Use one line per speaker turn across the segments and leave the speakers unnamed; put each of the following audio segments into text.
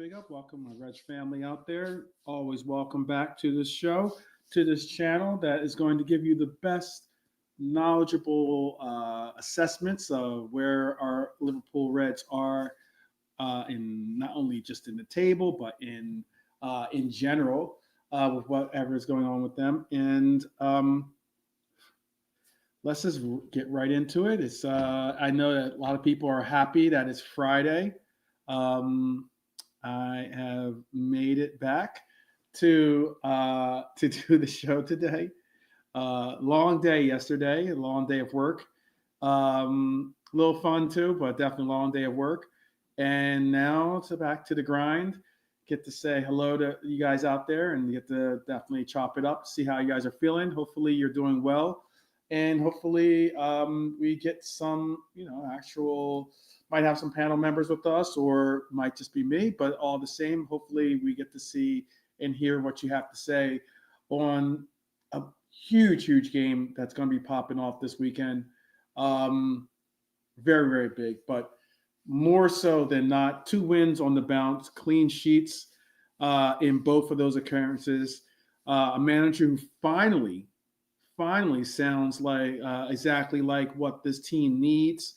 Big up. Welcome, my Reg family out there. Always welcome back to this show, to this channel that is going to give you the best knowledgeable assessments of where our Liverpool Reds are in not only just in the table, but in general with whatever is going on with them. And let's just get right into it. It's I know that a lot of people are happy that it's Friday. Um, I have made it back to do the show today. Long day yesterday, a long day of work. A little fun too, but definitely a long day of work. And now to back to the grind. Get to say hello to you guys out there and get to definitely chop it up, see how you guys are feeling. Hopefully you're doing well. And hopefully we get some, actual, might have some panel members with us or might just be me, but all the same, hopefully we get to see and hear what you have to say on a huge, huge game that's going to be popping off this weekend. Very, very big, but more so than not, 2 wins on the bounce, clean sheets in both of those occurrences. A manager who finally sounds like exactly like what this team needs,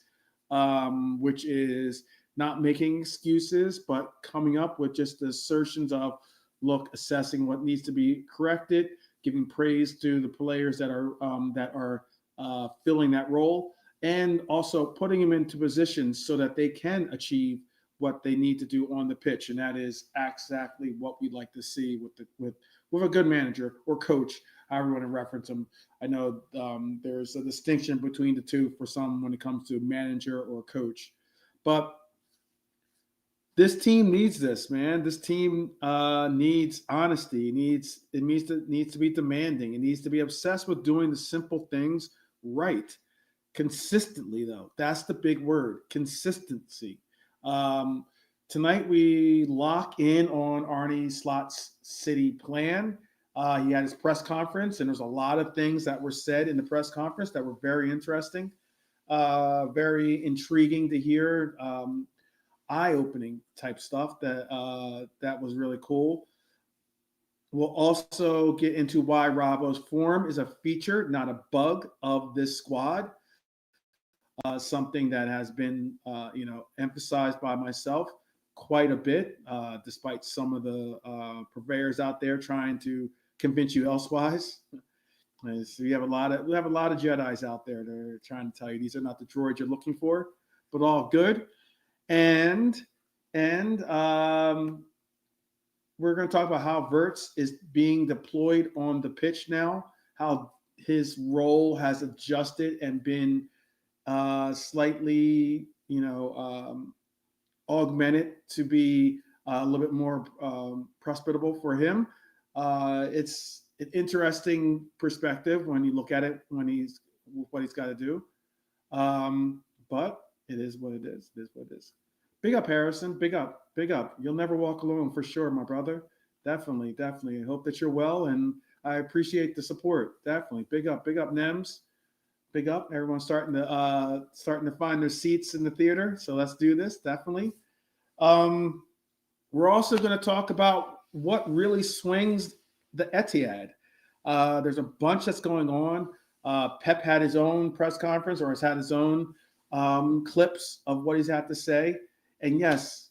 which is not making excuses, but coming up with just the assertions of, look, assessing what needs to be corrected, giving praise to the players that are filling that role, and also putting them into positions so that they can achieve what they need to do on the pitch, and that is exactly what we'd like to see with a good manager or coach, however you want to reference them. I know there's a distinction between the two for some when it comes to manager or coach, but this team needs this, man. This team needs honesty. It needs to be demanding. It needs to be obsessed with doing the simple things right. Consistently, though, that's the big word, consistency. Tonight we lock in on Arne Slot's city plan. He had his press conference, and there's a lot of things that were said in the press conference that were very interesting, very intriguing to hear, eye-opening type stuff that was really cool. We'll also get into why Robbo's form is a feature, not a bug of this squad. Something that has been, emphasized by myself quite a bit, despite some of the purveyors out there trying to convince you elsewise. So we have a lot of Jedis out there that are trying to tell you these are not the droids you're looking for, but all good. And we're going to talk about how Wirtz is being deployed on the pitch now, how his role has adjusted and been slightly, augmented to be a little bit more prosperable for him. It's an interesting perspective when you look at it what he's got to do. But it is what it is. It is what it is. Big up, Harrison. Big up. Big up. You'll never walk alone for sure, my brother. Definitely. I hope that you're well, and I appreciate the support. Definitely. Big up, Nems. Big up. Everyone's starting to find their seats in the theater. So let's do this. Definitely. We're also going to talk about what really swings the Etihad. There's a bunch that's going on. Pep had his own press conference, or has had his own clips of what he's had to say. And yes,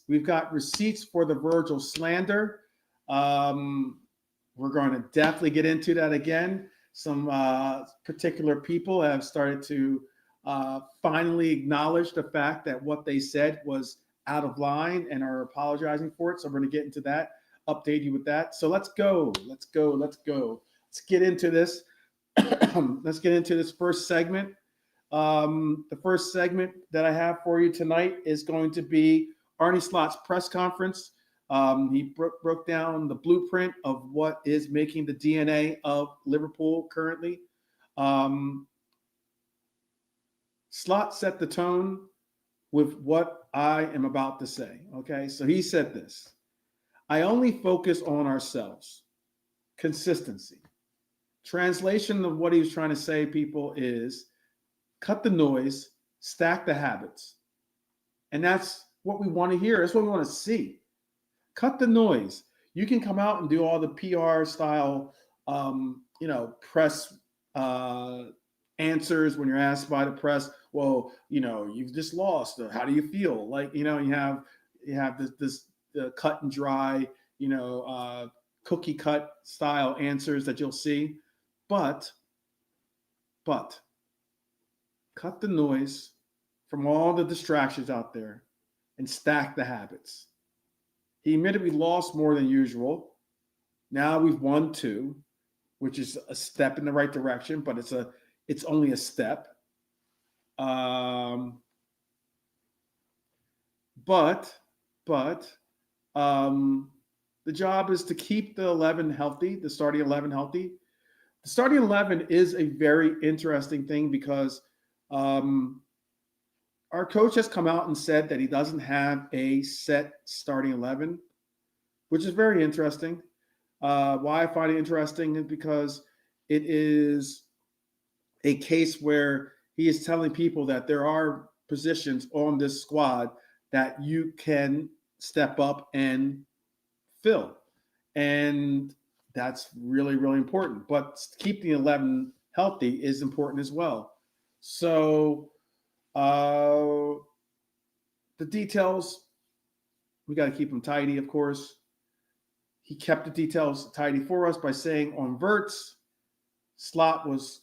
we've got receipts for the Virgil slander. We're going to definitely get into that again. Some particular people have started to finally acknowledge the fact that what they said was out of line and are apologizing for it. So we're going to get into that, update you with that. So let's go. Let's get into this. Let's get into this first segment. The first segment that I have for you tonight is going to be Arne Slot's press conference. He broke down the blueprint of what is making the DNA of Liverpool currently. Slot set the tone with what I am about to say. Okay, so he said this: I only focus on ourselves. Consistency. Translation of what he was trying to say, people, is cut the noise, stack the habits. And that's what we want to hear. That's what we want to see. Cut the noise. You can come out and do all the PR style, press answers when you're asked by the press. Well, you've just lost. How do you feel? Like, you have this cut and dry, cookie cut style answers that you'll see, but cut the noise from all the distractions out there and stack the habits. He admitted we lost more than usual. Now we've won 2, which is a step in the right direction, but it's only a step. But the job is to keep the 11 healthy, the starting 11 healthy. The starting 11 is a very interesting thing because our coach has come out and said that he doesn't have a set starting 11, which is very interesting. Why I find it interesting is because it is a case where he is telling people that there are positions on this squad that you can step up and fill. And that's really, really important. But keeping the 11 healthy is important as well. So the details, we got to keep them tidy, of course. He kept the details tidy for us by saying on Wirtz, Slot was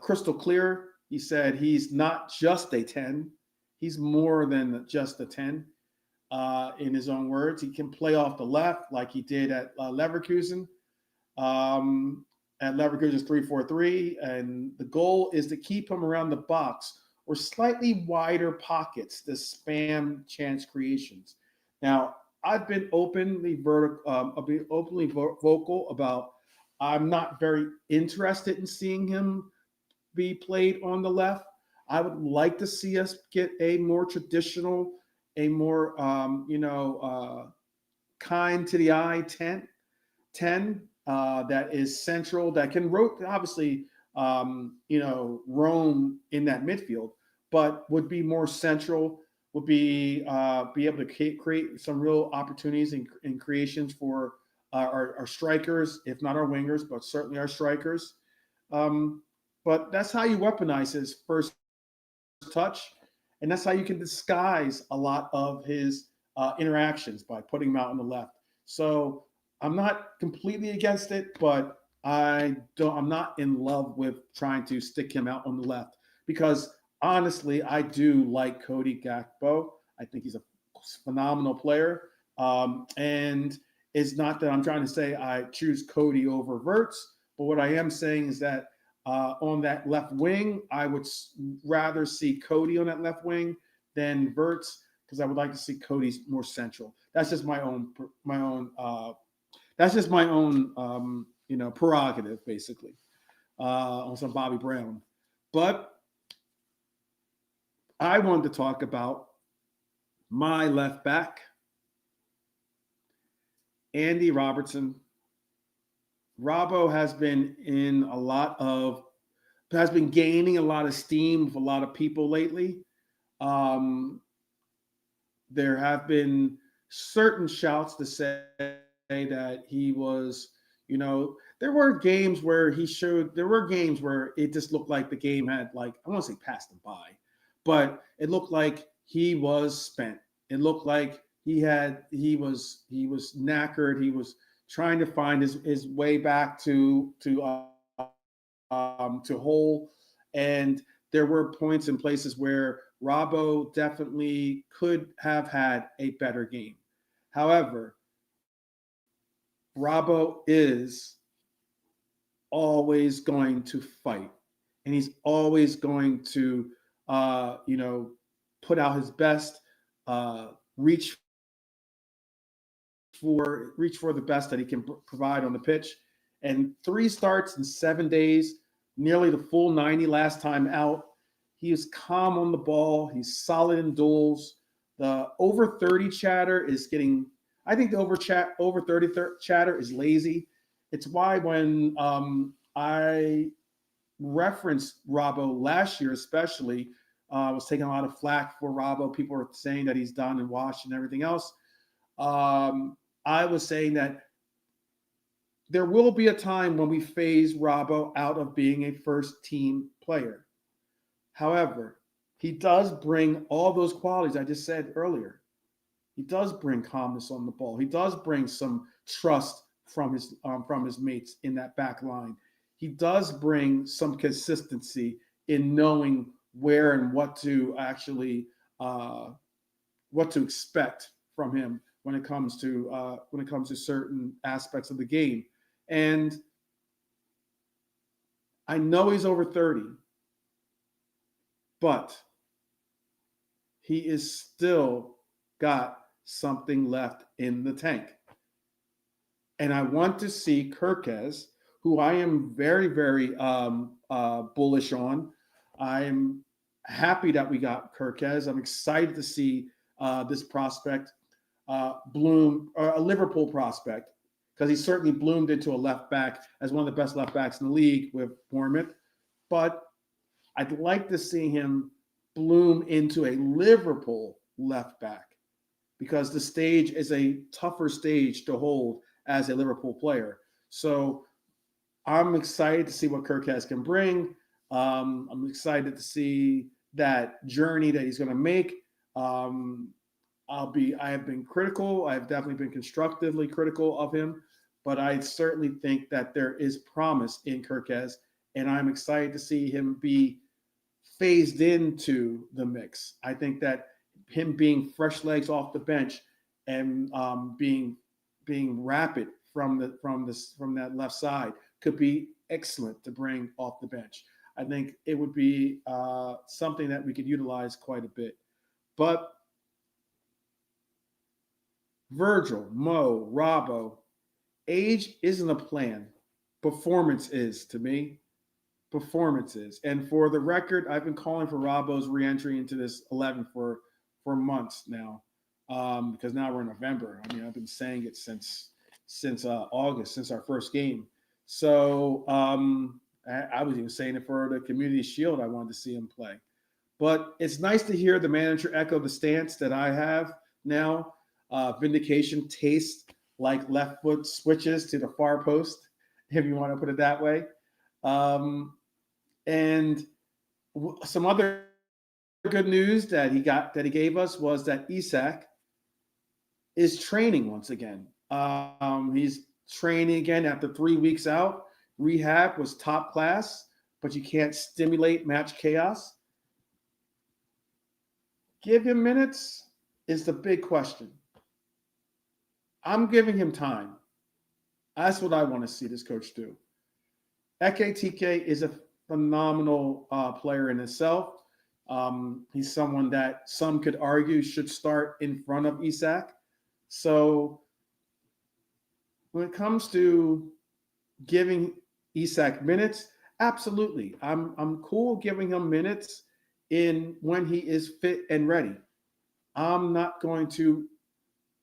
crystal clear. He said he's not just a 10. He's more than just a 10. In his own words, he can play off the left like he did at Leverkusen. At Leverkusen's 3-4-3, and the goal is to keep him around the box or slightly wider pockets to spam chance creations. Now, I've been openly vocal about I'm not very interested in seeing him be played on the left. I would like to see us get a more traditional, a more kind to the eye 10 that is central, that can obviously roam in that midfield, but would be more central, would be able to create some real opportunities and creations for our strikers, if not our wingers, but certainly our strikers. But that's how you weaponize his first touch, and that's how you can disguise a lot of his interactions by putting him out on the left. So I'm not completely against it, but I'm not in love with trying to stick him out on the left because honestly, I do like Cody Gakpo. I think he's a phenomenal player. And it's not that I'm trying to say I choose Cody over Wirtz, but what I am saying is that on that left wing, I would rather see Cody on that left wing than Wirtz because I would like to see Cody's more central. That's just my own prerogative, basically, on some Bobby Brown. But I wanted to talk about my left back, Andy Robertson. Robbo has been gaining a lot of steam with a lot of people lately. There have been certain shouts to say that he was, there were games where it just looked like the game had, like, I won't say passed him by, but it looked like he was spent. It looked like he was knackered. He was trying to find his way back to whole. And there were points and places where Robbo definitely could have had a better game. However, Robbo is always going to fight, and he's always going to, put out his best, reach for the best that he can provide on the pitch. And 3 starts in 7 days, nearly the full 90 last time out. He is calm on the ball. He's solid in duels. The over 30 chatter is getting, I think the over 30 chatter is lazy. It's why when I referenced Robbo last year, especially, I was taking a lot of flack for Robbo. People were saying that he's done and washed and everything else. I was saying that there will be a time when we phase Robbo out of being a first team player. However, he does bring all those qualities I just said earlier. He does bring calmness on the ball. He does bring some trust from his mates in that back line. He does bring some consistency in knowing where and what to expect from him when it comes to certain aspects of the game. And I know he's over 30, but he is still got something left in the tank. And I want to see Kirkez, who I am very, very bullish on. I'm happy that we got Kirkez. I'm excited to see this prospect bloom, a Liverpool prospect, because he certainly bloomed into a left back as one of the best left backs in the league with Bournemouth. But I'd like to see him bloom into a Liverpool left back, because the stage is a tougher stage to hold as a Liverpool player. So I'm excited to see what Kirkez can bring. I'm excited to see that journey that he's going to make. I have been critical. I have definitely been constructively critical of him, but I certainly think that there is promise in Kirkez, and I'm excited to see him be phased into the mix. I think that him being fresh legs off the bench and being rapid from that left side could be excellent to bring off the bench. I think it would be something that we could utilize quite a bit. But Virgil, Mo, Robbo, age isn't a plan. Performance is to me. Performance is. And for the record, I've been calling for Robbo's reentry into this 11 for months now, because now we're in November. I mean, I've been saying it since August, since our first game. So I was even saying it for the Community Shield. I wanted to see him play. But it's nice to hear the manager echo the stance that I have now. Vindication tastes like left foot switches to the far post, if you want to put it that way. And some other good news that he gave us was that Isak is training once again. He's training again after 3 weeks out. Rehab was top class, but you can't stimulate match chaos. Give him minutes is the big question. I'm giving him time. That's what I want to see this coach do. Ekitike is a phenomenal player in itself. He's someone that some could argue should start in front of Isak. So when it comes to giving Isak minutes, absolutely. I'm cool giving him minutes when he is fit and ready. I'm not going to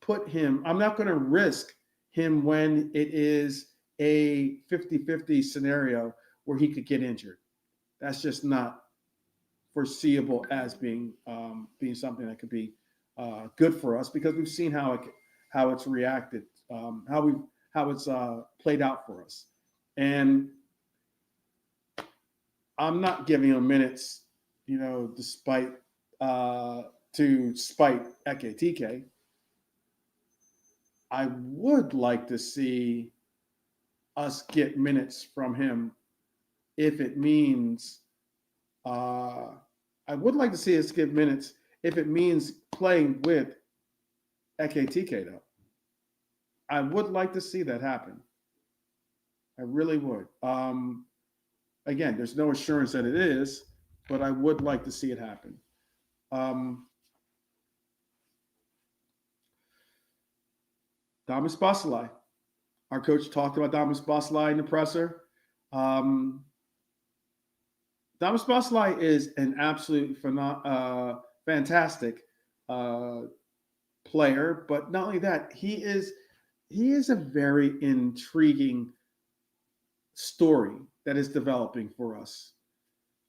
risk him when it is a 50-50 scenario where he could get injured. That's just not foreseeable as being something that could be good for us, because we've seen how it's reacted, how it's played out for us. And I'm not giving him minutes, despite to spite Ekitike. I would like to see us get minutes from him if it means I would like to see us get minutes if it means playing with Ekitike, though. I would like to see that happen. I really would. Again, there's no assurance that it is, but I would like to see it happen. Szoboszlai. Our coach talked about Szoboszlai in the presser. Szoboszlai is an absolute fantastic player, but not only that, he is a very intriguing story that is developing for us.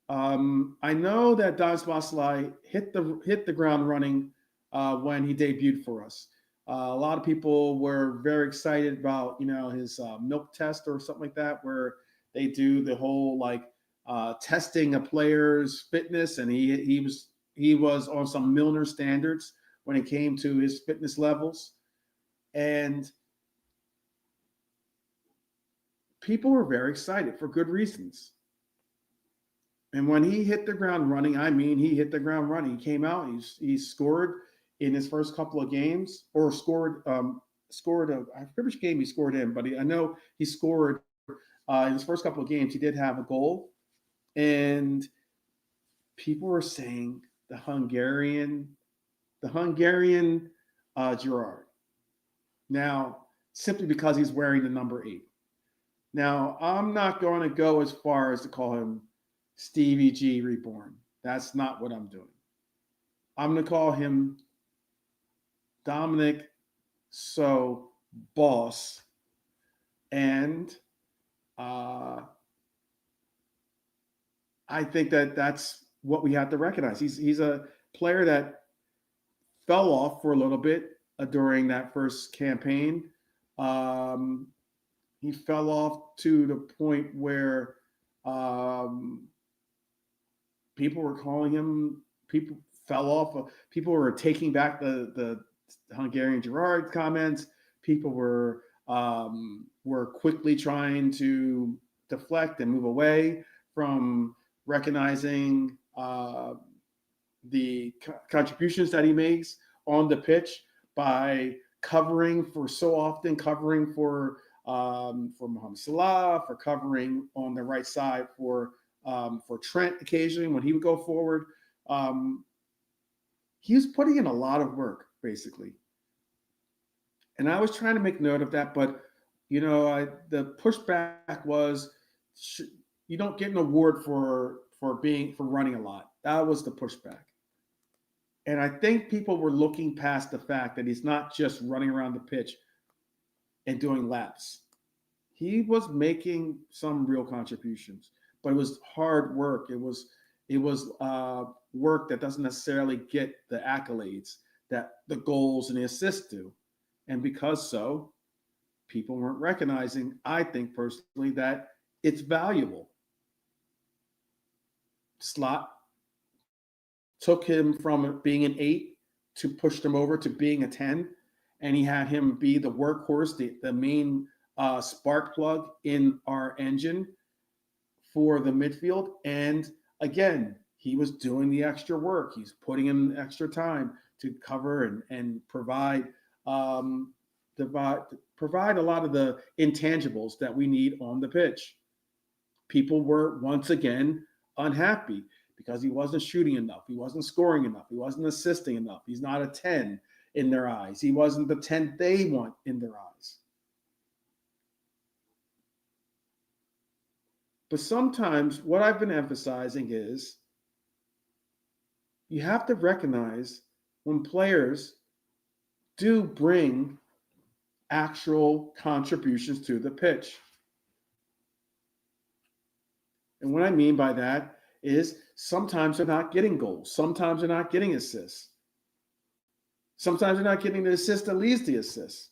I know that Szoboszlai hit the ground running when he debuted for us. A lot of people were very excited about, his milk test or something like that, where they do the whole like testing a player's fitness, and he was on some Milner standards when it came to his fitness levels, and people were very excited for good reasons. And when he hit the ground running, I mean, he hit the ground running. He came out, he scored in his first couple of games, or scored. I forget which game he scored in, but I know he scored in his first couple of games. He did have a goal, and people were saying the Hungarian Gerard. Now, simply because he's wearing the number 8. Now, I'm not going to go as far as to call him Stevie G Reborn. That's not what I'm doing. I'm going to call him Dominic So Boss. And I think that's what we have to recognize. He's a player that fell off for a little bit during that first campaign. He fell off to the point where people were calling him. People fell off. People were taking back the Hungarian Gerard comments. People were quickly trying to deflect and move away from recognizing the contributions that he makes on the pitch by covering for Mohamed Salah, for covering on the right side for Trent occasionally when he would go forward. He was putting in a lot of work, basically. And I was trying to make note of that, but the pushback was you don't get an award for running a lot. That was the pushback. And I think people were looking past the fact that he's not just running around the pitch and doing laps. He was making some real contributions, but it was hard work. It was work that doesn't necessarily get the accolades that the goals and the assists do. And because so, people weren't recognizing, I think personally, that it's valuable. Slot took him from being an 8 to pushed him over to being a 10, and he had him be the workhorse, the main spark plug in our engine for the midfield. And again, he was doing the extra work. He's putting in extra time to cover and provide a lot of the intangibles that we need on the pitch. People were once again unhappy because he wasn't shooting enough. He wasn't scoring enough. He wasn't assisting enough. He's not a 10 in their eyes. He wasn't the 10 they want in their eyes. But sometimes what I've been emphasizing is you have to recognize when players do bring actual contributions to the pitch. And what I mean by that is sometimes they're not getting goals. Sometimes they're not getting assists. Sometimes they're not getting the assist that leads the assist.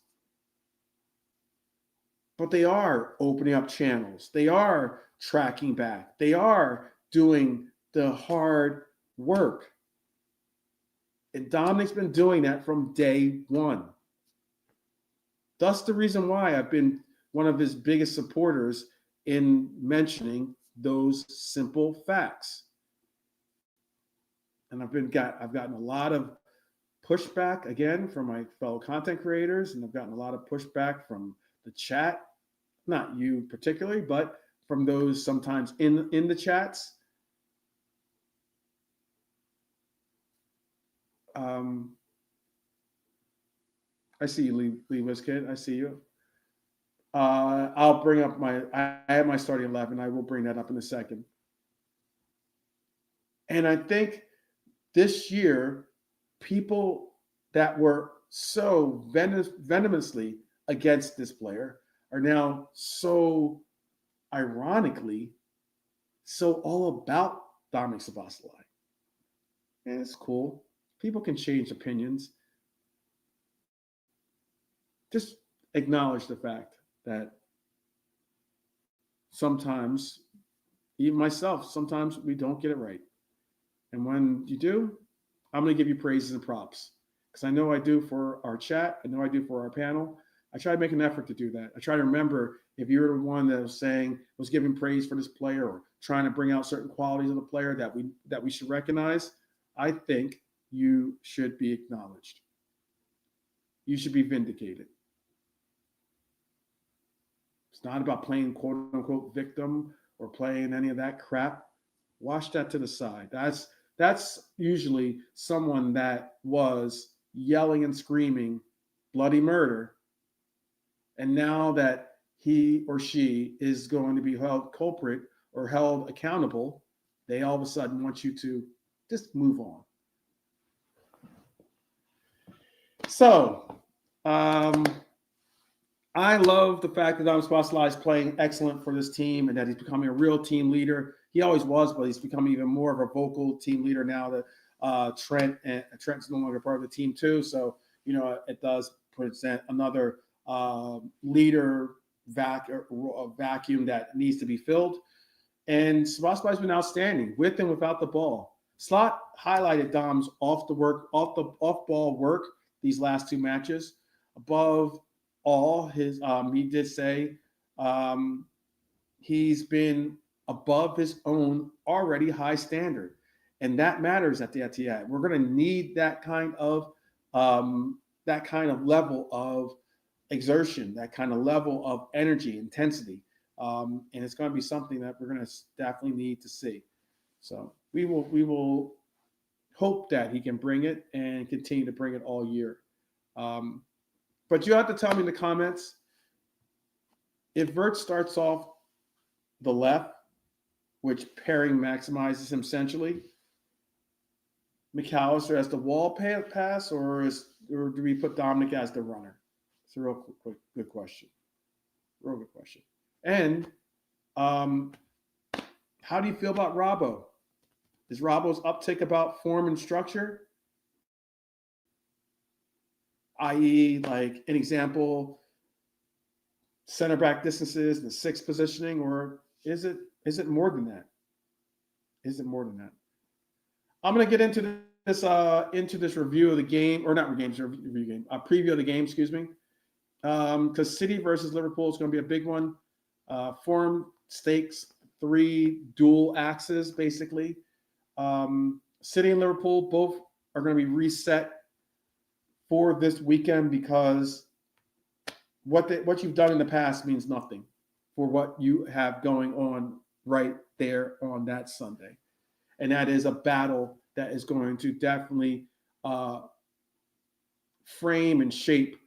But they are opening up channels. They are tracking back. They are doing the hard work. And Dominic's been doing that from day one. That's the reason why I've been one of his biggest supporters in mentioning those simple facts. And I've gotten a lot of pushback again from my fellow content creators, and I've gotten a lot of pushback from the chat, not you particularly, but from those sometimes in the chats. I see you, Lee Wizkid. I see you. I'll bring up I have my starting 11. I will bring that up in a second. And I think this year, people that were so venomously against this player are now so ironically so all about Dominic Szoboszlai. And it's cool. People can change opinions. just acknowledge the fact that sometimes, even myself, sometimes we don't get it right. And when you do, I'm going to give you praises and props because I know I do for our chat. I know I do for our panel. I try to make an effort to do that. I try to remember if you're the one that was giving praise for this player or trying to bring out certain qualities of the player that we should recognize, I think you should be acknowledged. You should be vindicated. It's not about playing quote unquote victim or playing any of that crap. Wash that to the side. That's usually someone that was yelling and screaming bloody murder. And now that he or she is going to be held culprit or held accountable, they all of a sudden want you to just move on. So, I love the fact that Arne Szoboszlai is playing excellent for this team and that he's becoming a real team leader. He always was, but he's becoming even more of a vocal team leader now that Trent's no longer part of the team too. So, it does present another leader vacuum that needs to be filled. And Szoboszlai's been outstanding with and without the ball. Slot highlighted Dom's off-ball work these last two matches. Above all, he did say he's been above his own already high standard, and that matters at the Etihad. We're going to need that kind of level of exertion, that kind of level of energy, intensity, and it's going to be something that we're going to definitely need to see. So we will hope that he can bring it and continue to bring it all year. But you have to tell me in the comments if Wirtz starts off the left, which pairing maximizes him centrally, McAllister as the wall pass, or do we put Dominic as the runner? It's a real good question. Real good question. And how do you feel about Robbo? Is Robbo's uptick about form and structure? I.e., like an example, center back distances, the sixth positioning, or is it more than that? Is it more than that? I'm going to get into this review of the game, or not review game, a preview of the game, excuse me, because City versus Liverpool is going to be a big one. Form stakes, 3 dual axes, basically. City and Liverpool both are going to be reset for this weekend because what you've done in the past means nothing for what you have going on right there on that Sunday. And that is a battle that is going to definitely frame and shape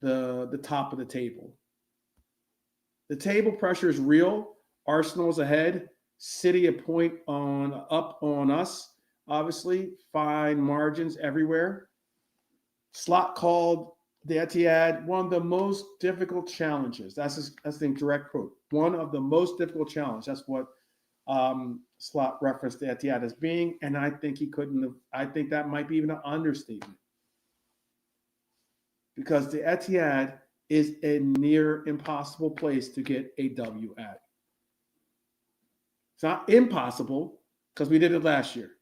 the top of the table. The table pressure is real. Arsenal's ahead. City a point up on us. Obviously, fine margins everywhere. Slot called the Etihad one of the most difficult challenges. That's the direct quote. One of the most difficult challenges. That's what Slot referenced the Etihad as being, and I think he couldn't have. I think that might be even an understatement because the Etihad is a near impossible place to get a W at. It's not impossible because we did it last year.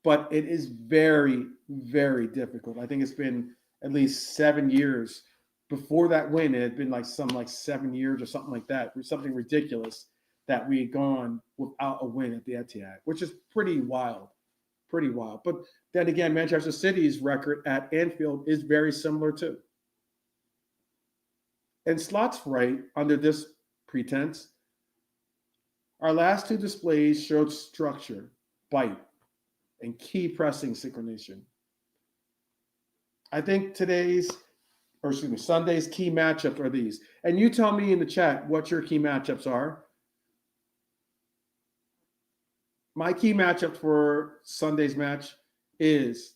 But it is very, very difficult. I think it's been at least 7 years. Before that win, it had been like 7 years or something like that. Something ridiculous that we had gone without a win at the Etihad, which is pretty wild. Pretty wild. But then again, Manchester City's record at Anfield is very similar too. And Slot's right under this pretense. Our last 2 displays showed structure, bite, and key pressing synchronization. I think Sunday's key matchups are these. And you tell me in the chat what your key matchups are. My key matchup for Sunday's match is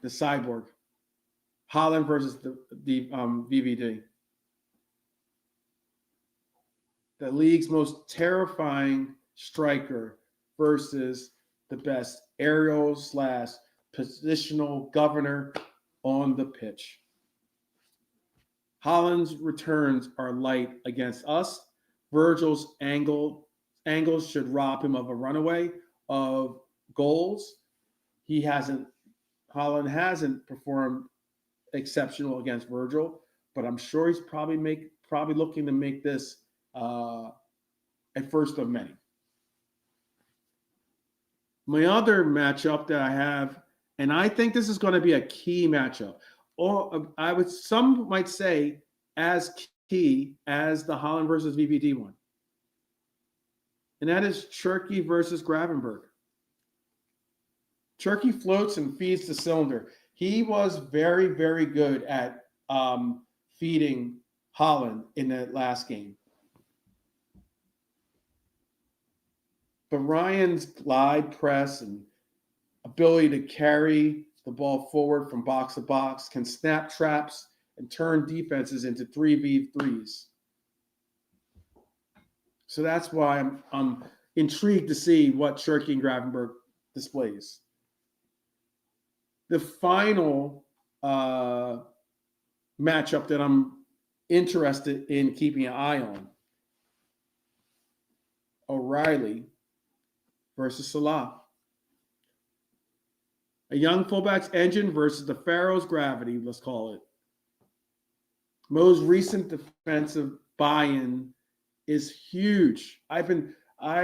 the Cyborg. Haaland versus the VVD. The league's most terrifying striker versus the best aerial / positional governor on the pitch. Haaland's returns are light against us. Virgil's angles should rob him of a runaway of goals. Haaland hasn't performed exceptional against Virgil, but I'm sure he's probably looking to make this a first of many. My other matchup that I have, and I think this is going to be a key matchup, or some might say as key as the Haaland versus VVD one, and that is Cherki versus Gravenberch. Cherki floats and feeds the cylinder. He was very, very good at feeding Haaland in that last game. But Ryan's glide press and ability to carry the ball forward from box to box can snap traps and turn defenses into 3v3s. So that's why I'm intrigued to see what Cherki and Gravenberch displays. The final matchup that I'm interested in keeping an eye on, O'Reilly versus Salah. A young fullback's engine versus the Pharaoh's gravity, let's call it. Most recent defensive buy-in is huge. I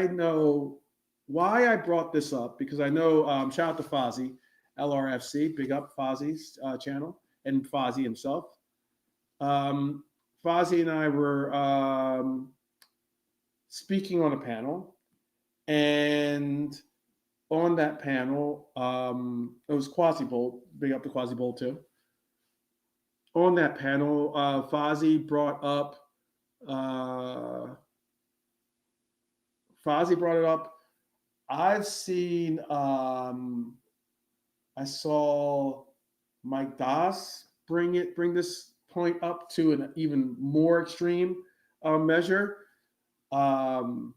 know why I brought this up, because I know, shout out to Fozzie, LRFC, big up Fozzie's channel, and Fozzie himself. Fozzie and I were speaking on a panel, and on that panel, it was Quasi Bolt, big up to Quasi Bolt too. On that panel, Fozzie brought it up. I've seen, I saw Mike Das bring this point up to an even more extreme measure. And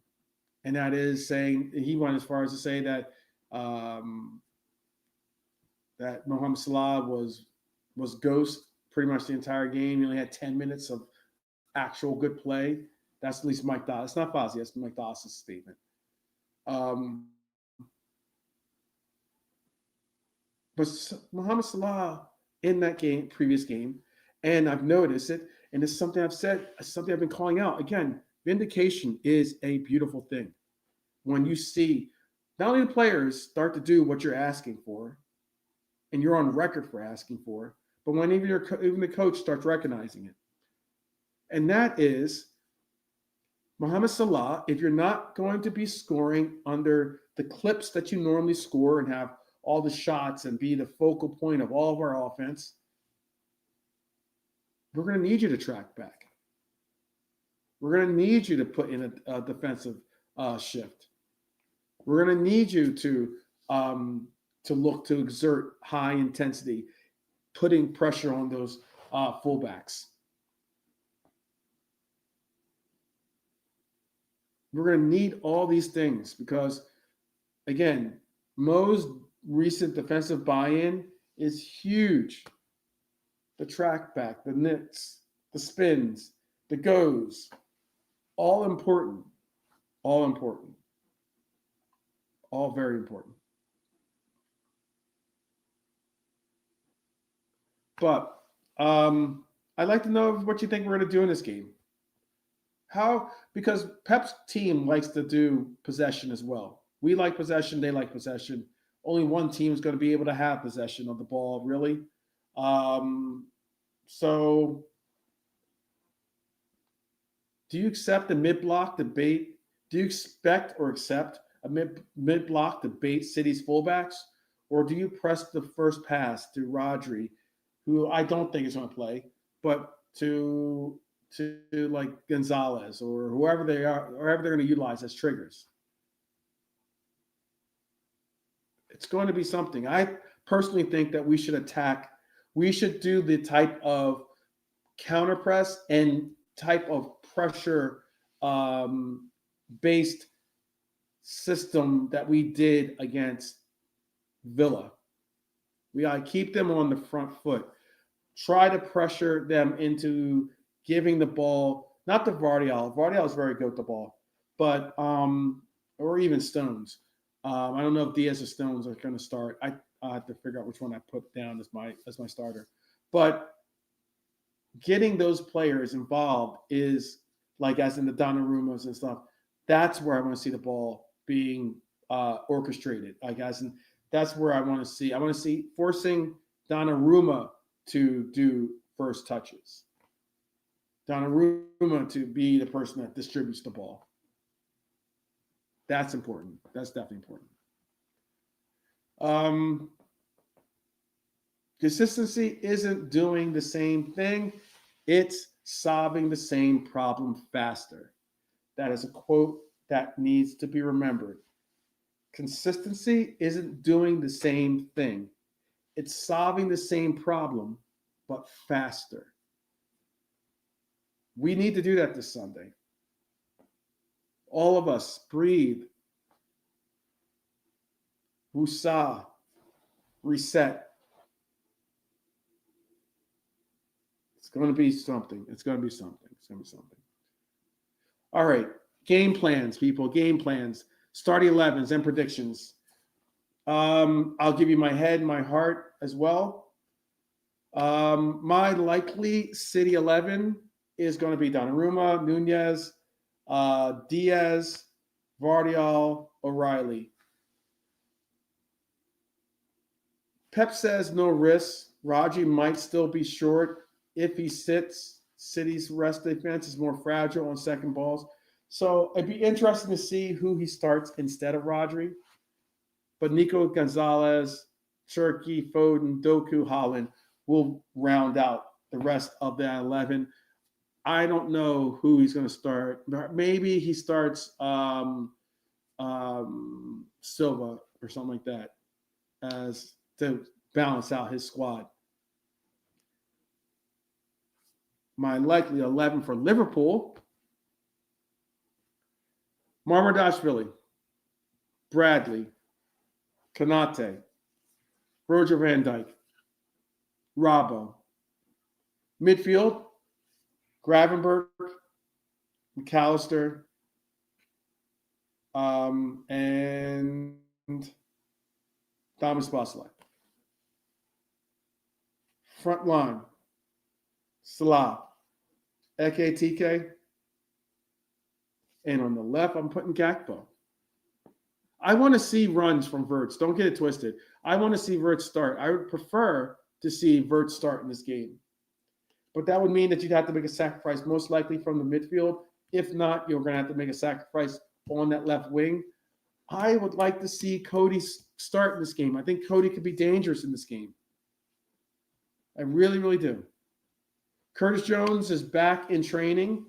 that is saying, he went as far as to say that that Mohamed Salah was ghost pretty much the entire game. He only had 10 minutes of actual good play. That's at least Mike Das. It's not Fozzie, that's Mike Das' statement. But Mohamed Salah in that previous game, and I've noticed it, and it's something I've said, something I've been calling out. Again, vindication is a beautiful thing. When you see not only the players start to do what you're asking for, and you're on record for asking for, but when even the coach starts recognizing it. And that is Mohamed Salah, if you're not going to be scoring under the clips that you normally score and have all the shots and be the focal point of all of our offense, we're going to need you to track back. We're going to need you to put in a defensive shift. We're going to need you to look to exert high intensity, putting pressure on those fullbacks. We're going to need all these things because, again, Mo's recent defensive buy-in is huge. The track back, the nicks, the spins, the goes, all important, all very important. But I'd like to know what you think we're going to do in this game. Because Pep's team likes to do possession as well. We like possession, they like possession. Only one team is going to be able to have possession of the ball, really. So do you accept the mid-block debate? Do you expect or accept a mid-block to bait City's fullbacks? Or do you press the first pass to Rodri, who I don't think is going to play, but to like Gonzalez or whoever they are, or whoever they're going to utilize as triggers? It's going to be something. I personally think that we should attack. We should do the type of counter press and type of pressure based system that we did against Villa. We got to keep them on the front foot. Try to pressure them into giving the ball, not to Virgil. Virgil is very good with the ball, but or even Stones. I don't know if Diaz or Stones are going to start. I have to figure out which one I put down as my starter. But getting those players involved is like as in the Donnarumas and stuff. That's where I want to see the ball being orchestrated. Like as in that's where I want to see. I want to see forcing Donnarumma to do first touches. Donnarumma to be the person that distributes the ball. That's important. That's definitely important. Consistency isn't doing the same thing. It's solving the same problem faster. That is a quote that needs to be remembered. Consistency isn't doing the same thing. It's solving the same problem, but faster. We need to do that this Sunday. All of us, breathe. Woosah. Reset. It's going to be something. It's going to be something. It's going to be something. All right. Game plans, people. Game plans. Starting 11s and predictions. I'll give you my head and my heart as well. My likely City 11 is going to be Donnarumma, Nunez, Diaz, Virgil, O'Reilly. Pep says no risk. Raji might still be short. If he sits, City's rest defense is more fragile on second balls. So it'd be interesting to see who he starts instead of Rodri. But Nico Gonzalez, Cherki, Foden, Doku, Holland will round out the rest of that 11. I don't know who he's going to start. Maybe he starts Silva or something like that as to balance out his squad. My likely 11 for Liverpool: Marmardashvili, Bradley, Konate, Virgil van Dijk, Robbo. Midfield: Gravenberch, McAllister, and Szoboszlai. Front line: Salah, Ekitike, and on the left, I'm putting Gakpo. I want to see runs from Wirtz. Don't get it twisted. I want to see Wirtz start. I would prefer to see Wirtz start in this game. But that would mean that you'd have to make a sacrifice, most likely from the midfield. If not, you're going to have to make a sacrifice on that left wing. I would like to see Cody start in this game. I think Cody could be dangerous in this game. I really, really do. Curtis Jones is back in training,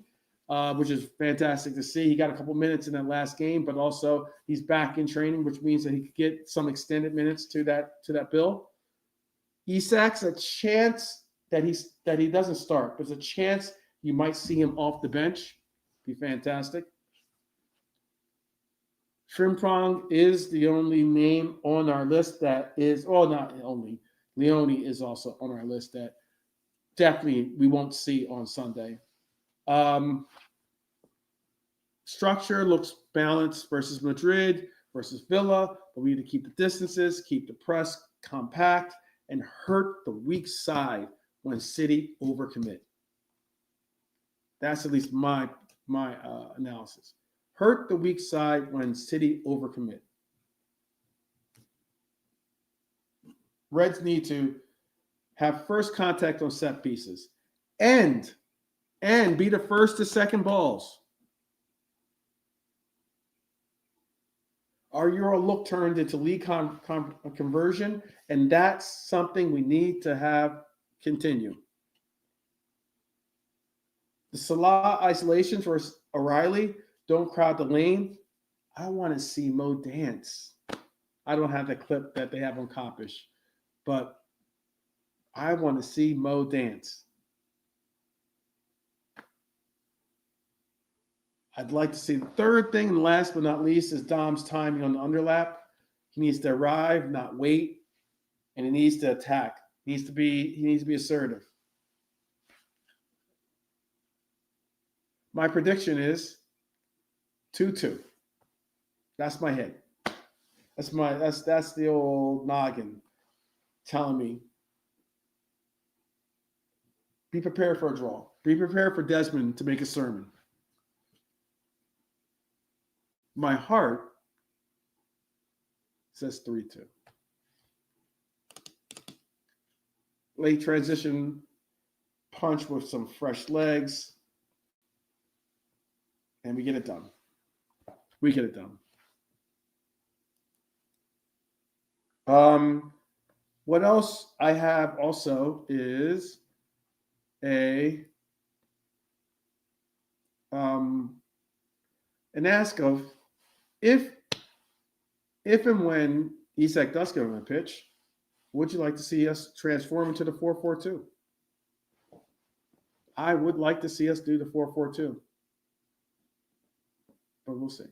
which is fantastic to see. He got a couple minutes in that last game, but also he's back in training, which means that he could get some extended minutes to that bill. Isak's a chance that he doesn't start. There's a chance you might see him off the bench. Be fantastic. Frimpong is the only name on our list that is, not only. Leone is also on our list that definitely we won't see on Sunday. Structure looks balanced versus Madrid, versus Villa, but we need to keep the distances, keep the press compact, and hurt the weak side when City overcommit. That's at least my analysis. Hurt the weak side when City overcommit. Reds need to have first contact on set pieces and be the first to second balls. Our Euro look turned into league conversion, and that's something we need to have continue. The Salah isolations versus O'Reilly, don't crowd the lane. I want to see Mo dance. I don't have the clip that they have on Coppish, but I want to see Mo dance. I'd like to see the third thing, and last but not least, is Dom's timing on the underlap. He needs to arrive, not wait. and he needs to attack. He needs to be assertive. My prediction is 2-2. That's my head. That's the old noggin telling me be prepared for a draw. Be prepared for Desmond to make a sermon. My heart says 3-2. Late transition punch with some fresh legs. And we get it done. We get it done. What else I have also is an ask of if and when Isak does get on the pitch, would you like to see us transform into the 4-4-2? I would like to see us do the 4-4-2. But we'll see.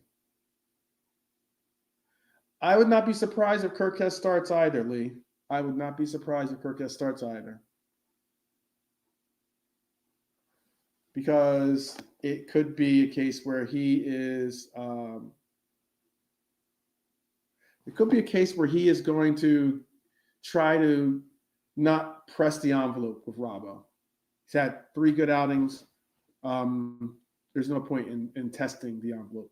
I would not be surprised if Kirkes starts either, Lee. I would not be surprised if Kirkes starts either. Because it could be a case where he is it could be a case where he is going to try to not press the envelope with Robbo. He's had 3 good outings. There's no point in testing the envelope.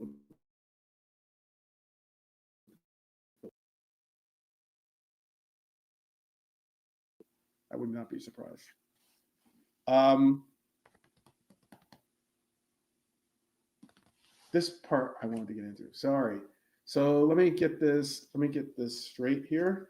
I would not be surprised. This part I wanted to get into. Sorry. So let me get this straight here.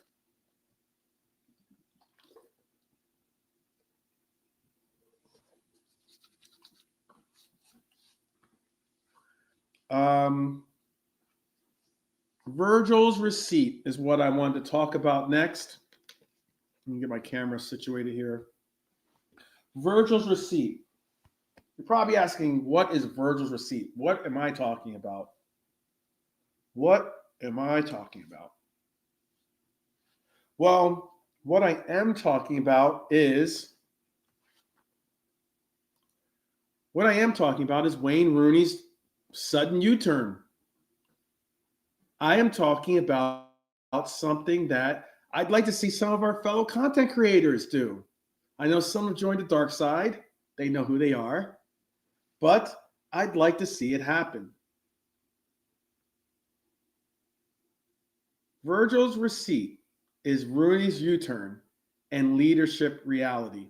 Virgil's receipt is what I wanted to talk about next. Let me get my camera situated here. Virgil's receipt. You're probably asking, what is Virgil's receipt? What am I talking about? What am I talking about? Well, what I am talking about is Wayne Rooney's sudden U-turn. I am talking about something that I'd like to see some of our fellow content creators do. I know some have joined the dark side. They know who they are. But I'd like to see it happen. Virgil's receipt is Rooney's U-turn and leadership reality.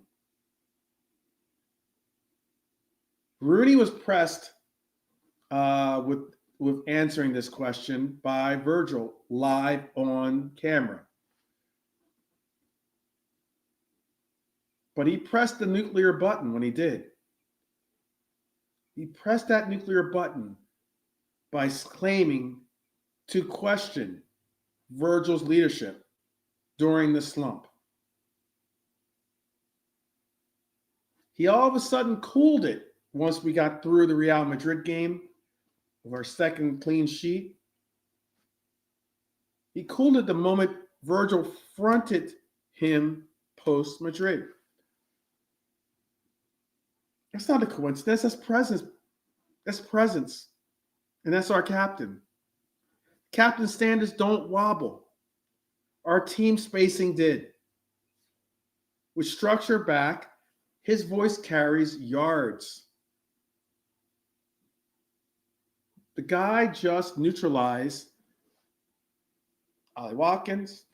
Rooney was pressed with answering this question by Virgil live on camera. But he pressed the nuclear button when he did. He pressed that nuclear button by claiming to question Virgil's leadership during the slump. He all of a sudden cooled it once we got through the Real Madrid game of our second clean sheet. He cooled it the moment Virgil fronted him post-Madrid. That's not a coincidence. That's presence. That's presence. And that's our captain. Captain standards don't wobble. Our team spacing did. With structure back, his voice carries yards. The guy just neutralized Ollie Watkins.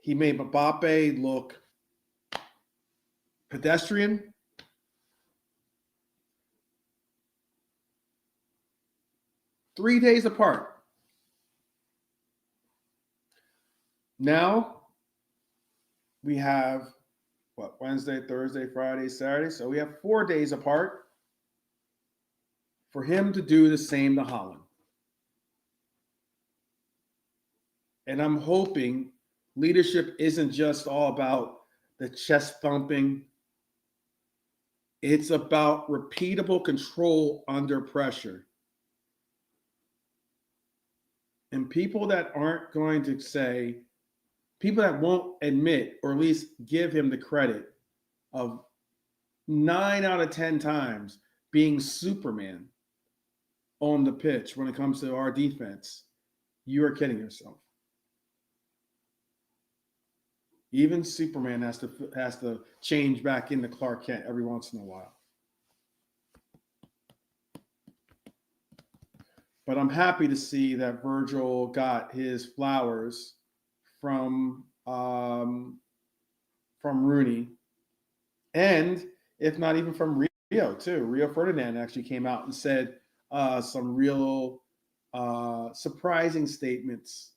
He made Mbappe look pedestrian. Three days apart. Now we have Wednesday, Thursday, Friday, Saturday. So we have 4 days apart for him to do the same to Holland. And I'm hoping leadership isn't just all about the chest thumping. It's about repeatable control under pressure. And people that aren't going to say people that won't admit or at least give him the credit of 9 out of 10 times being Superman on the pitch when it comes to our defense, you are kidding yourself. Even Superman has to change back into Clark Kent every once in a while. But I'm happy to see that Virgil got his flowers from Rooney, and if not even from Rio too. Rio Ferdinand actually came out and said some real surprising statements.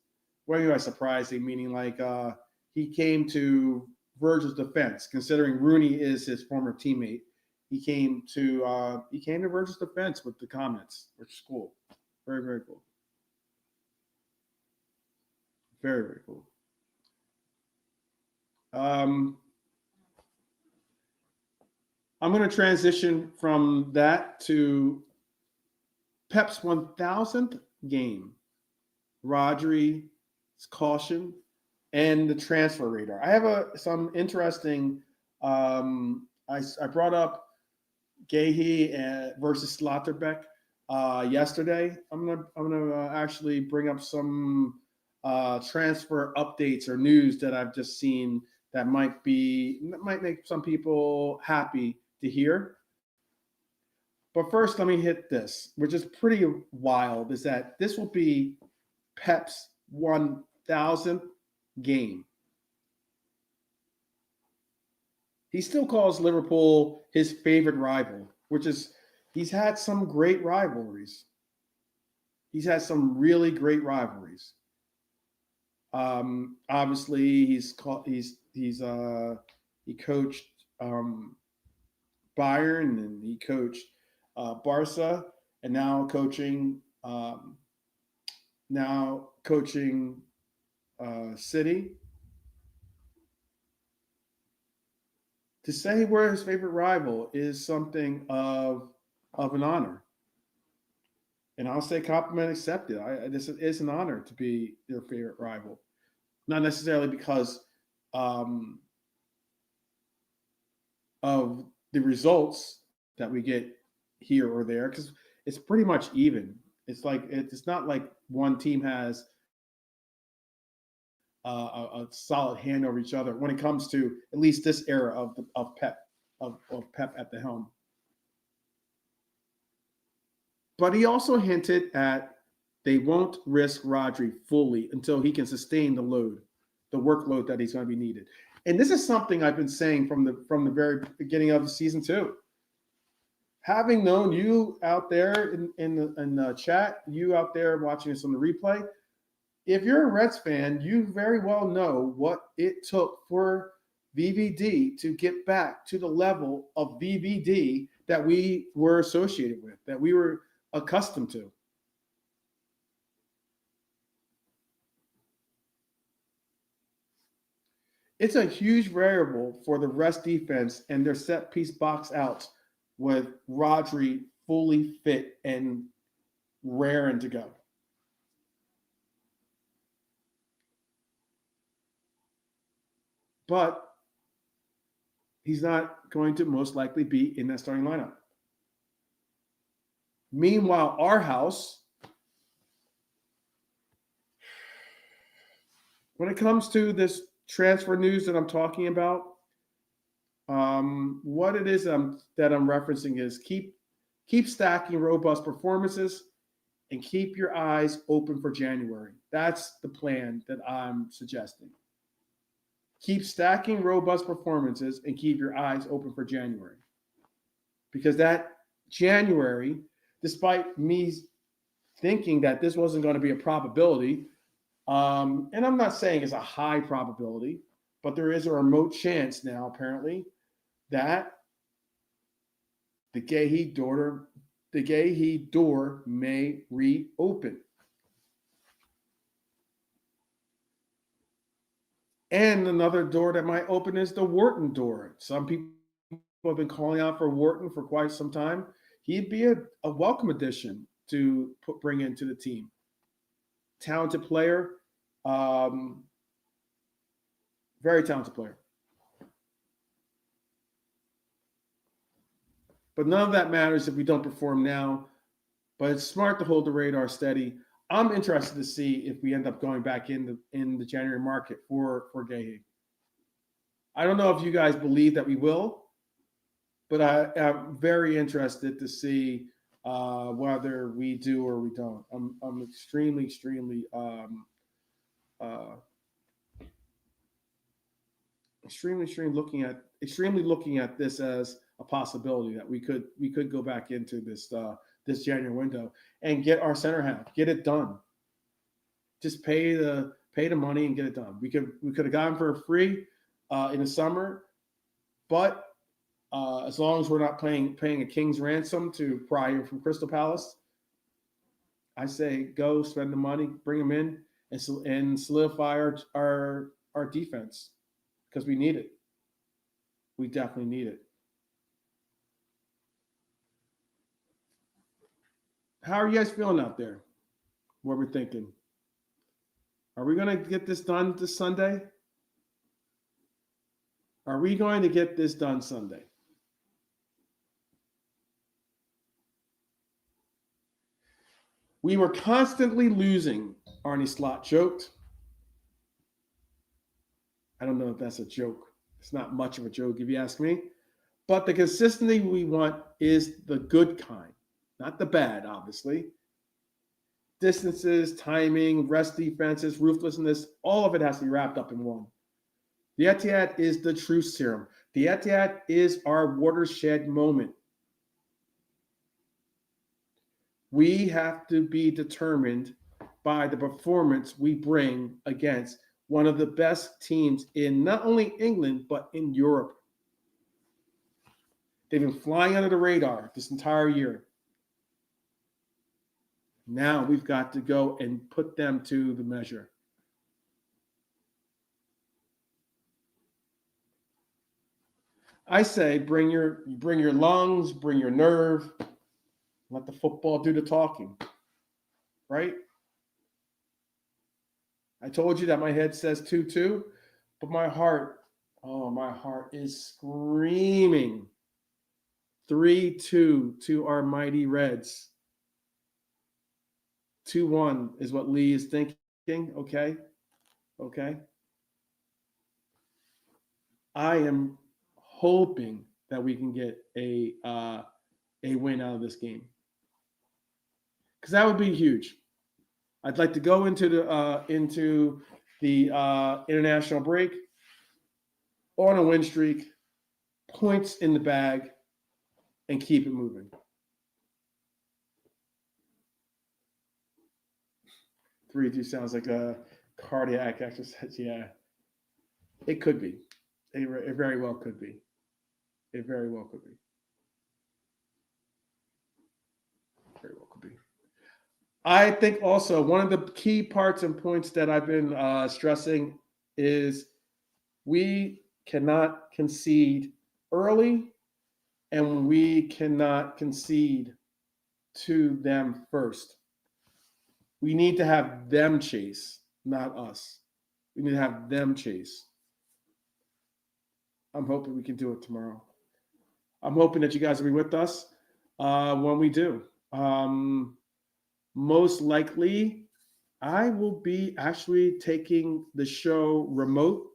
What do you mean by surprising? Meaning like he came to Virgil's defense, considering Rooney is his former teammate. He came to Virgil's defense with the comments, which is cool. Very, very cool. Very, very cool. I'm going to transition from that to Pep's 1000th game, Rodri's caution, and the transfer radar. I have some interesting. I brought up Guehi versus Slotterbeck yesterday. I'm gonna actually bring up some transfer updates or news that I've just seen that might make some people happy to hear. But first, let me hit this, which is pretty wild, is that this will be Pep's 1000th game. He still calls Liverpool his favorite rival, which is he's had some great rivalries. He's had some really great rivalries. Obviously, he coached Bayern, and he coached Barca, and now coaching City. To say we're his favorite rival is something of an honor. And I'll say compliment accepted. This is an honor to be their favorite rival. Not necessarily because of the results that we get here or there, because it's pretty much even. It's not like one team has a solid hand over each other when it comes to at least this era of Pep at the helm. But he also hinted at they won't risk Rodri fully until he can sustain the workload that he's going to be needed. And this is something I've been saying from the very beginning of the season too. Having known you out there in the chat, you out there watching us on the replay, if you're a Reds fan, you very well know what it took for VVD to get back to the level of VVD that we were associated with, that we were accustomed to. It's a huge variable for the rest defense and their set piece box outs with Rodri fully fit and raring to go. But he's not going to most likely be in that starting lineup. Meanwhile, our house, when it comes to this transfer news that I'm talking about, what it is that I'm referencing is keep stacking robust performances and keep your eyes open for January. That's the plan that I'm suggesting. Keep stacking robust performances and keep your eyes open for January. Because that January, despite me thinking that this wasn't going to be a probability, and I'm not saying it's a high probability, but there is a remote chance now, apparently, that the Guehi door may reopen. And another door that might open is the Wharton door. Some people have been calling out for Wharton for quite some time. He'd be a welcome addition to bring into the team. Talented player. Very talented player. But none of that matters if we don't perform now. But it's smart to hold the radar steady. I'm interested to see if we end up going back in the January market for Guehi. I don't know if you guys believe that we will, but I'm very interested to see whether we do or we don't. I'm extremely looking at this as a possibility that we could go back into this January window and get our center half, get it done. Just pay the money and get it done. We could have gotten for free in the summer, but as long as we're not paying a king's ransom to pry him from Crystal Palace, I say go spend the money, bring him in, and solidify our defense because we need it. We definitely need it. How are you guys feeling out there? What we're thinking? Are we going to get this done this Sunday? Are we going to get this done Sunday? We were constantly losing, Arne Slot joked. I don't know if that's a joke. It's not much of a joke if you ask me. But the consistency we want is the good kind, not the bad, obviously. Distances, timing, rest defenses, ruthlessness, all of it has to be wrapped up in one. The Etihad is the truth serum. The Etihad is our watershed moment. We have to be determined by the performance we bring against one of the best teams in not only England, but in Europe. They've been flying under the radar this entire year. Now we've got to go and put them to the measure. I say bring your lungs, bring your nerve, let the football do the talking, right? I told you that my head says 2-2, but my heart is screaming 3-2 to our mighty Reds. 2-1 is what Lee is thinking. Okay. I am hoping that we can get a win out of this game, because that would be huge. I'd like to go into the international break on a win streak, points in the bag, and keep it moving. Three sounds like a cardiac exercise. Yeah, it could be. It very well could be. It very well could be. Very well could be. I think also one of the key parts and points that I've been stressing is we cannot concede early, and we cannot concede to them first. We need to have them chase, not us. We need to have them chase. I'm hoping we can do it tomorrow. I'm hoping that you guys will be with us when we do. Most likely, I will be actually taking the show remote.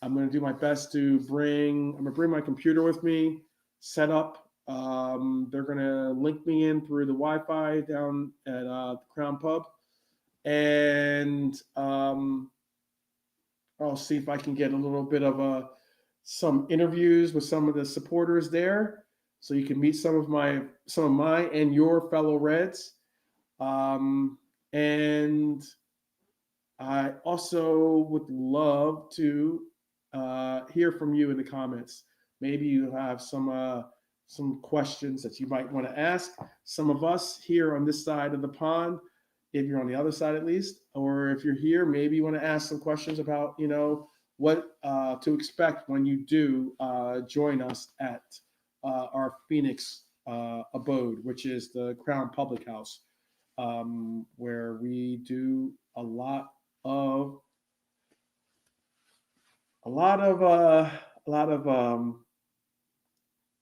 I'm going to do my best to bring my computer with me, set up. They're going to link me in through the Wi-Fi down at the Crown Pub. And I'll see if I can get a little bit of some interviews with some of the supporters there, so you can meet some of my and your fellow Reds. And I also would love to hear from you in the comments. Maybe you have some questions that you might want to ask some of us here on this side of the pond, if you're on the other side at least, or if you're here, maybe you want to ask some questions about, what to expect when you do join us at our Phoenix abode, which is the Crown Public House, where we do a lot of a lot of a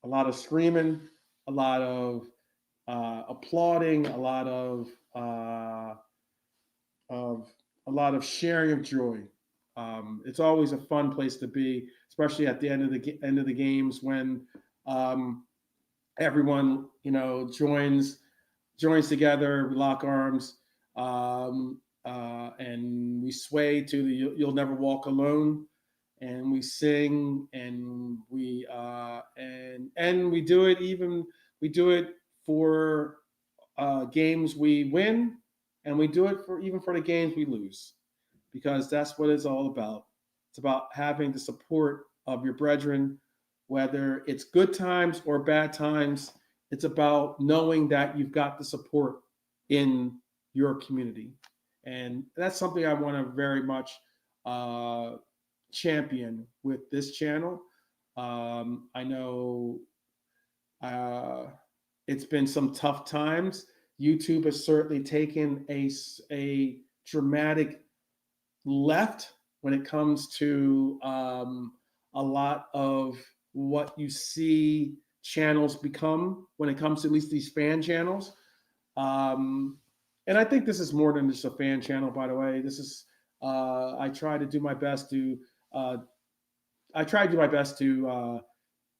lot of screaming, a lot of applauding, uh, of a lot of sharing of joy. It's always a fun place to be, especially at the end of the games when um, everyone joins together, we lock arms, and we sway to the "You'll Never Walk Alone," and we sing, and we do it even we do it for games we win, and we do it for even for the games we lose, because that's what it's all about. It's about having the support of your brethren, whether it's good times or bad times. It's about knowing that you've got the support in your community. And that's something I want to very much uh, champion with this channel. I know uh, it's been some tough times. YouTube has certainly taken a dramatic left when it comes to a lot of what you see channels become when it comes to at least these fan channels. Um, and I think this is more than just a fan channel, by the way. This is I try to do my best to uh,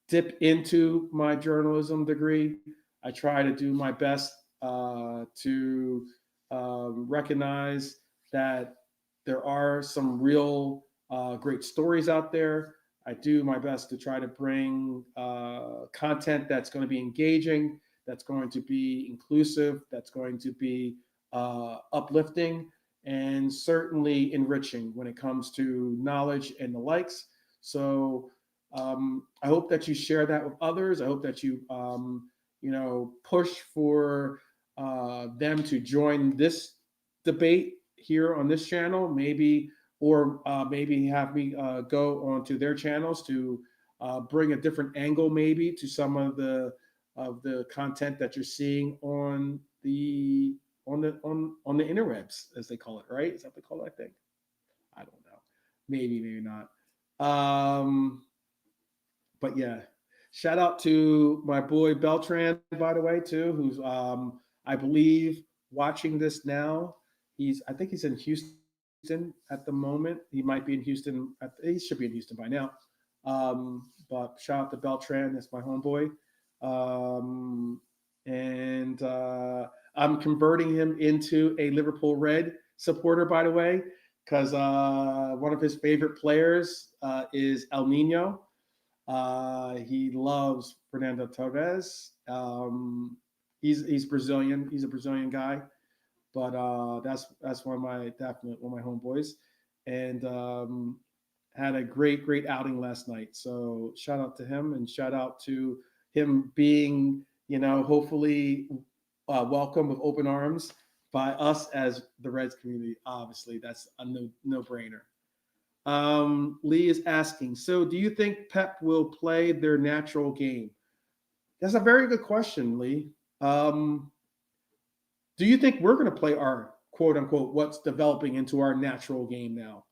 dip into my journalism degree. I try to do my best to recognize that there are some real great stories out there. I do my best to try to bring content that's going to be engaging, that's going to be inclusive, that's going to be uplifting, and certainly enriching when it comes to knowledge and the likes. So I hope that you share that with others. I hope that you push for them to join this debate here on this channel, maybe, or maybe have me go onto their channels to bring a different angle, maybe, to some of the content that you're seeing on the interwebs, as they call it, right? Is that what they call it? I think. I don't know. Maybe not. But yeah, shout out to my boy Beltran, by the way, too, who's I believe watching this now. I think he's in Houston at the moment. He might be in Houston. He should be in Houston by now. But shout out to Beltran, that's my homeboy. Um, and I'm converting him into a Liverpool Red supporter, by the way, because one of his favorite players is El Nino. He loves Fernando Torres. He's Brazilian. He's a Brazilian guy, but that's one of my homeboys, and had a great outing last night. So shout out to him, and shout out to him being hopefully welcome with open arms by us as the Reds community. Obviously, that's a no brainer. Lee is asking, so do you think Pep will play their natural game? That's a very good question, Lee. Do you think we're going to play our quote unquote what's developing into our natural game now?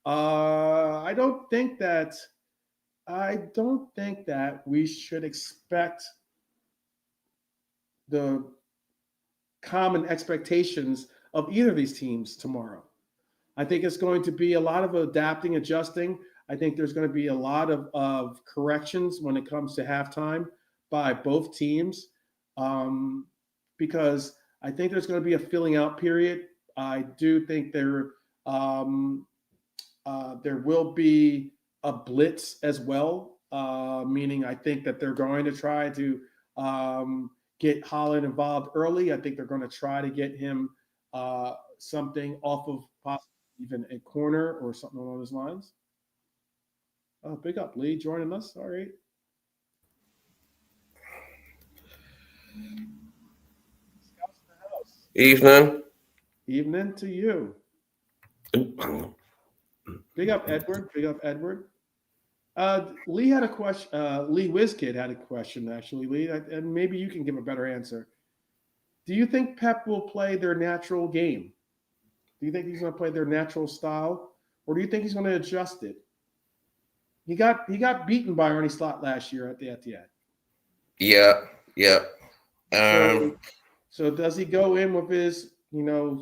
I don't think that. I don't think that we should expect the common expectations of either of these teams tomorrow. I think it's going to be a lot of adapting, adjusting. I think there's going to be a lot of corrections when it comes to halftime by both teams, because I think there's going to be a filling out period. I do think there will be a blitz as well, meaning I think that they're going to try to get Holland involved early. I think they're going to try to get him something off of possibly even a corner or something along those lines. Oh, big up, Lee, joining us. All right. Scouts in the house.
Evening.
Evening to you. Big up, Edward. Big up, Edward. Lee had a question. Lee Wizkid had a question, actually, Lee, and maybe you can give a better answer. Do you think Pep will play their natural game? Do you think he's going to play their natural style, or do you think he's going to adjust it? He got beaten by Arne Slot last year at the Etihad.
Yeah.
So does he go in with his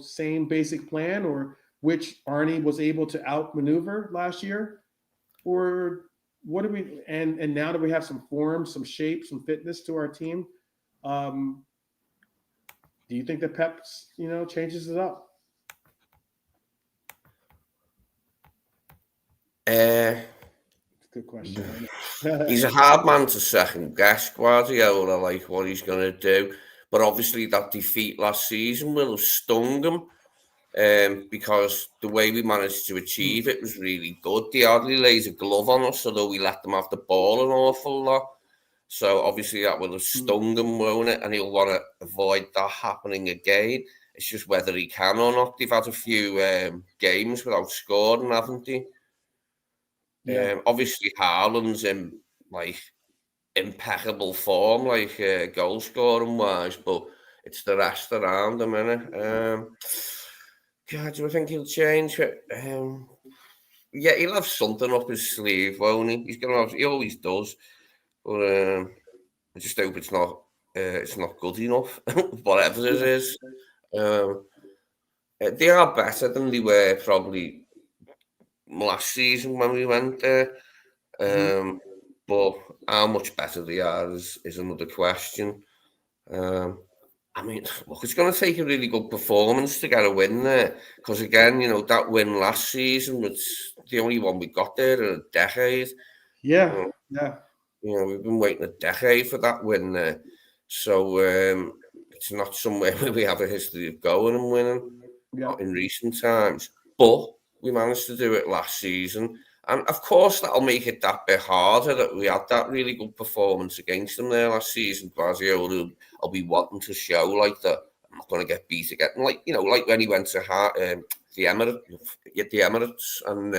same basic plan, or which Arne was able to outmaneuver last year, or what do we? And now that we have some form, some shape, some fitness to our team, do you think that Pep changes it up? Good question.
He's a hard man to second guess, Guardiola, like what he's going to do. But obviously, that defeat last season will have stung him, because the way we managed to achieve it was really good. They hardly lays a glove on us, although we let them have the ball an awful lot. So obviously, that will have stung him, won't it? And he'll want to avoid that happening again. It's just whether he can or not. They've had a few games without scoring, haven't they?
Yeah.
Obviously, Haaland's in like impeccable form, like goal scoring wise, but it's the rest around him, innit? God, do I think he'll change it? Yeah, he'll have something up his sleeve, won't he? He's gonna have. He always does, but I just hope it's not good enough, whatever it is. They are better than they were probably last season when we went there. But how much better they are is another question. I mean, look, it's going to take a really good performance to get a win there. Because again, that win last season was the only one we got there in a decade.
Yeah. Yeah.
We've been waiting a decade for that win there. So it's not somewhere where we have a history of going and winning, not in recent times. But we managed to do it last season. And of course, that'll make it that bit harder that we had that really good performance against them there last season. Guardiola will be wanting to show like that I'm not going to get beat again. Like when he went to the Emirates and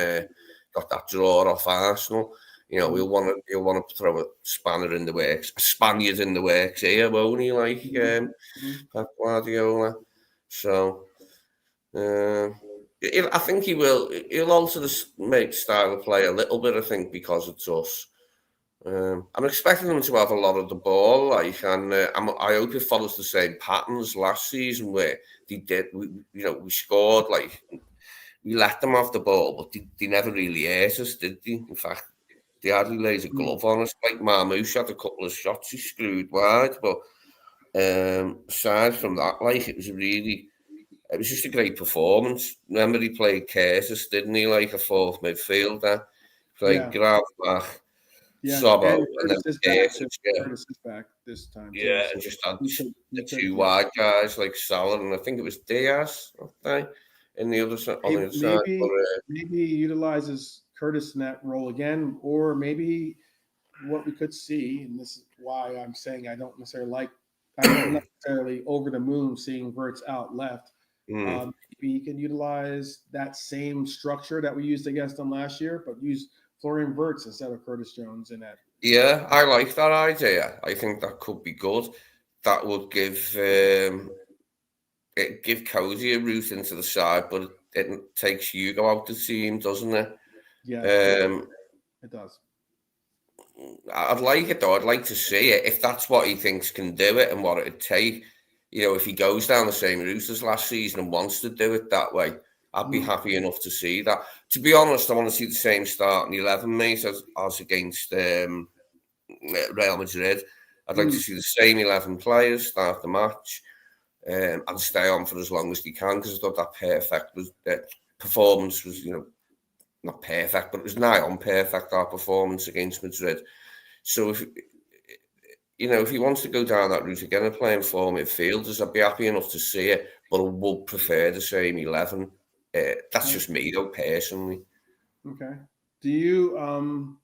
got that draw off Arsenal. He'll want to throw a spanner in the works, a Spaniard in the works here, won't he? Like Pep Guardiola. So. I think he will. He'll alter the style of play a little bit. I think because it's us. I'm expecting them to have a lot of the ball, and I hope it follows the same patterns last season where they did. We scored we let them have the ball, but they never really hurt us, did they? In fact, they hardly laid a glove on us. Like Marmoush had a couple of shots he screwed wide, but aside from that, it was just a great performance. Remember, he played Curtis, didn't he? Like a fourth midfielder. Played Gravenbach, Szoboszlai, and then
Curtis is back this time.
Yeah, and just had the two wide guys like Salah, and I think it was Diaz, in the other side. On the other side.
Maybe he utilizes Curtis in that role again, or maybe what we could see, and this is why I'm saying I'm not necessarily over the moon seeing Wirtz out left. Maybe he can utilize that same structure that we used against them last year, but use Florian Wirtz instead of Curtis Jones in that.
Yeah, I like that idea. I think that could be good. That would give Cozy a route into the side, but it takes Hugo out the team, doesn't it?
Yeah, it does.
I'd like it though. I'd like to see it if that's what he thinks can do it and what it'd take. If he goes down the same route as last season and wants to do it that way, I'd be happy enough to see that. To be honest, I want to see the same starting 11, mate, as against Real Madrid. I'd like to see the same 11 players start the match and stay on for as long as they can, because I thought that performance was, not perfect, but it was nigh on perfect, our performance against Madrid. So if he wants to go down that route again and play in four midfielders, I'd be happy enough to see it, but I would prefer the same 11. That's just me, though, personally.
Okay. Do you,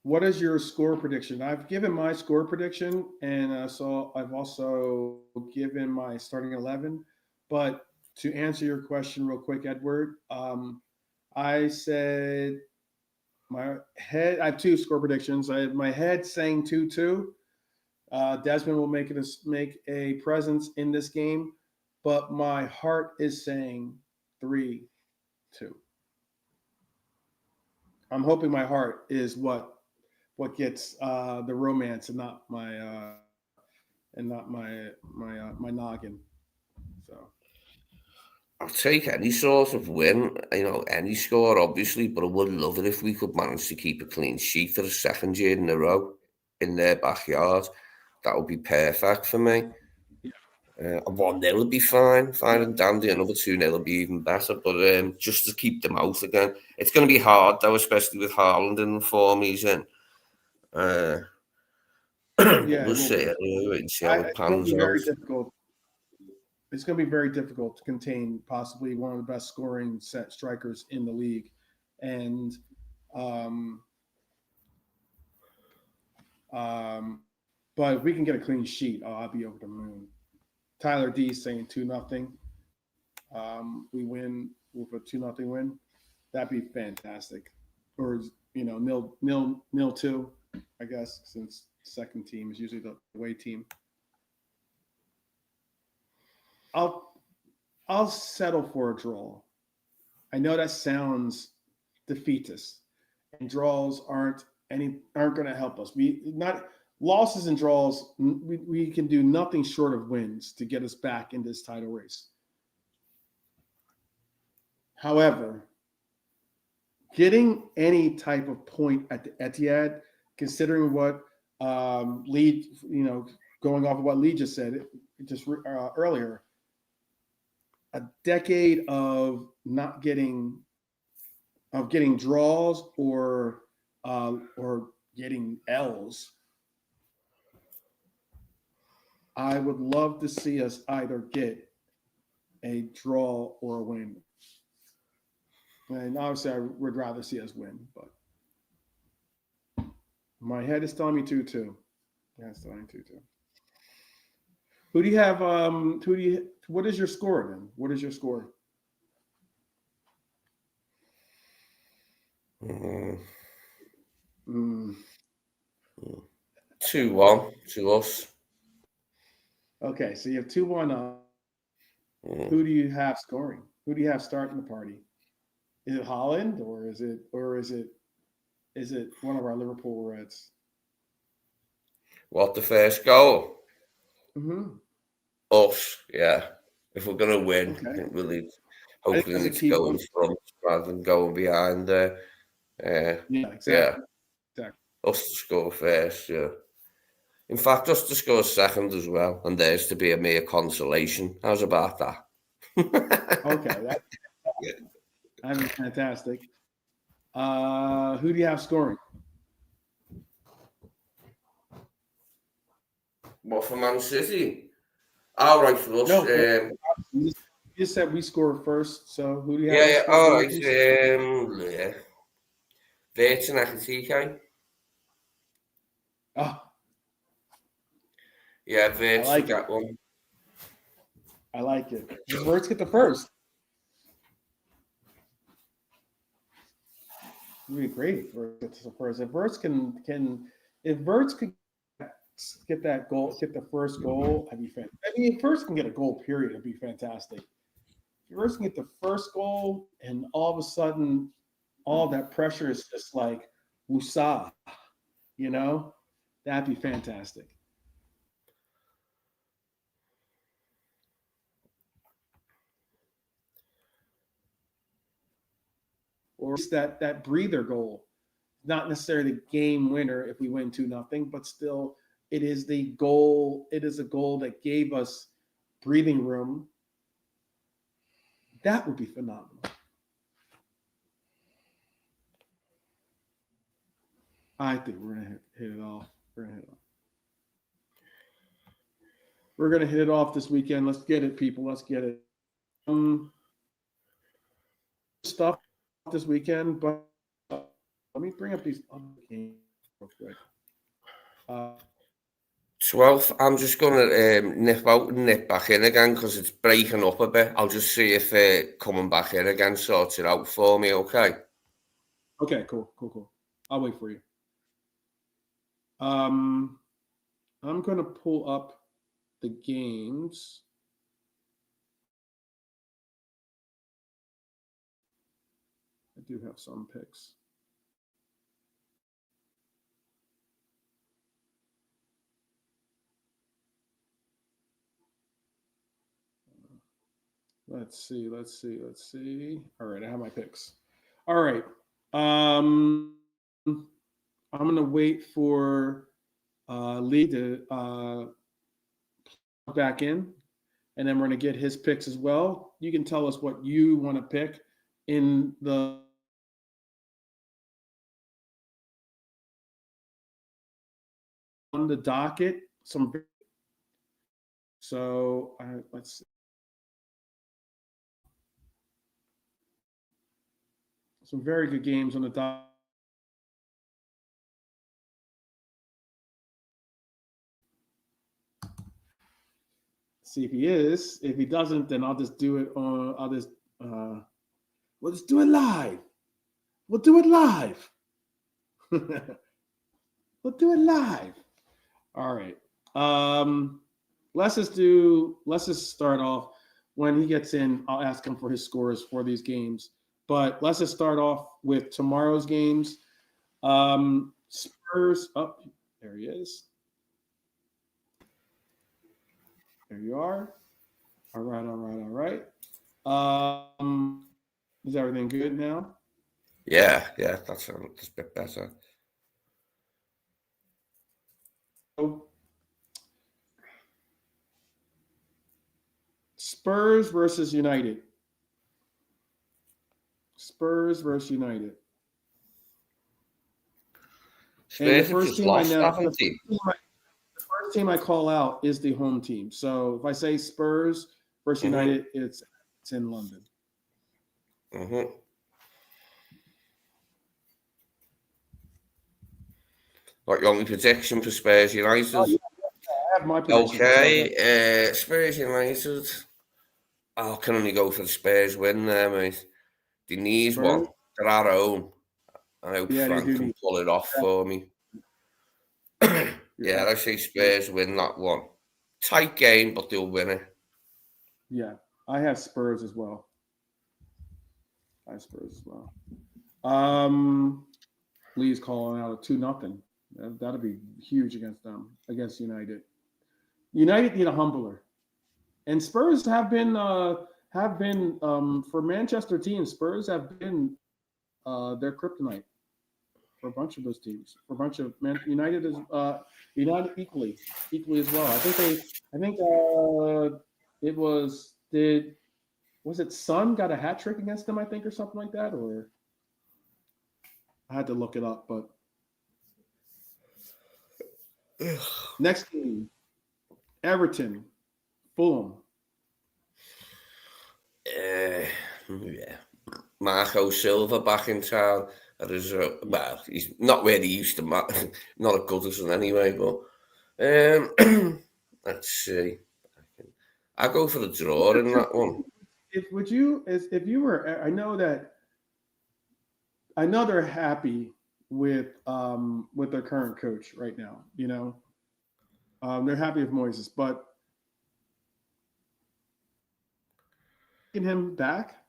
what is your score prediction? I've given my score prediction, and so I've also given my starting 11. But to answer your question real quick, Edward, I said I have two score predictions. My head saying 2-2. Desmond will make a presence in this game, but my heart is saying 3-2. I'm hoping my heart is what gets the romance and not my my noggin. So
I'll take any sort of win, any score, obviously, but I would love it if we could manage to keep a clean sheet for the second year in a row in their backyard. That would be perfect for me.
yeah,
A 1-0 would be fine
yeah,
and dandy. Another 2-0 would be even better. But just to keep them out again, it's going to be hard though, especially with Haaland in the form he's in. But
yeah,
we'll
it will
see.
be.
We'll wait and see how it
It's going to
pans
be
out.
very difficult. It's going to be very difficult to contain possibly one of the best scoring set strikers in the league, and um, but if we can get a clean sheet, I'll be over the moon. Tyler D saying 2-0. We win with a 2-0 win. That'd be fantastic. Or nil 2, I guess, since second team is usually the away team. I'll settle for a draw. I know that sounds defeatist, and draws aren't going to help us. We not losses and draws. We can do nothing short of wins to get us back in this title race. However, getting any type of point at the Etihad, considering what Lee, going off of what Lee just said earlier, a decade of not getting draws or getting L's. I would love to see us either get a draw or a win. And obviously, I would rather see us win, but my head is telling me 2-2. Yeah, it's telling me 2-2. Who do you have? What is your score then? What is your score?
Mm.
Mm.
2-1 to us.
Okay, so you have 2-1 up.
Mm.
Who do you have scoring? Who do you have starting the party? Is it Haaland or is it one of our Liverpool Reds?
What, the first goal?
Mm-hmm.
Us, yeah. If we're gonna win, I
Okay.
think we'll
I think
hopefully
that's a
need to
key
go in
point.
front rather than going behind there.
Yeah,
Yeah,
exactly.
us to score first, yeah. In fact, us to score second as well, and theirs to be a mere consolation. How's about that?
Okay,
Yeah.
that'd be fantastic. Who do you have scoring?
What, for Man City? All right, for us.
No, you said we score first. So who do you have
Yeah,
us
all right.
scoring?
Yeah. Wirtz and Etihad.
Oh,
Yeah,
I
Wirtz for
like it.
that one.
I like it. Does Wirtz get the first? It would be great if Wirtz gets the first. If Wirtz could get that goal, get the first goal, I'd be fantastic. I mean, if Wirtz can get a goal, period, it'd be fantastic. If Wirtz can get the first goal, and all of a sudden, all that pressure is just like woosah, that'd be fantastic. Or that breather goal, not necessarily the game winner if we win 2-0, but still it is the goal. It is a goal that gave us breathing room. That would be phenomenal. I think we're gonna hit it off. We're gonna hit it off this weekend. Let's get it, people. Let's get it. Stuff this weekend, but let me bring up these other games real quick.
12th, I'm just going to nip out and nip back in again because it's breaking up a bit. I'll just see if coming back in again sorts it out for me, okay?
Okay, cool. I'll wait for you. I'm going to pull up the games. I do have some picks. Let's see. All right, I have my picks. All right. I'm gonna wait for Lee to back in, and then we're gonna get his picks as well. You can tell us what you want to pick in the on the docket. Let's see. Some very good games on the docket. See if he is. If he doesn't, then I'll just do it on. We'll just do it live. We'll do it live. We'll do it live. All right. Let's just start off. When he gets in, I'll ask him for his scores for these games. But let's just start off with tomorrow's games. Spurs up. Oh, there he is. There you are. All right. Is everything good now?
Yeah, that's a bit better.
Spurs versus United. Spurs versus United.
Spurs have just lost, haven't they?
The first team I call out is the home team. So if I say Spurs versus United, it's in London.
Mm-hmm. What, your only prediction for Spurs United?
Oh, yeah, I have my prediction.
Okay, Spurs United. I can only go for the Spurs win there, mate. They need one. They're at home. I hope Frank can pull it off for me. Yeah, I say Spurs win that one. Tight game, but they'll win it.
Yeah, I have Spurs as well. Lee's calling out a 2-0. That'll be huge against them, against United. United need a humbler, and Spurs have been for Manchester teams. Spurs have been their kryptonite for a bunch of those teams. For a bunch of United is United equally as well. I think it was it Son got a hat trick against them, I think, or something like that, or I had to look it up, but next game, Everton, Fulham.
Yeah. Marco Silva back in town. Well, he's not where he used to. Not at Goodison anyway, but let's see. I'll go for the draw in that one.
If you were, I know they're happy with their current coach right now. You know, they're happy with Moises, but taking him back,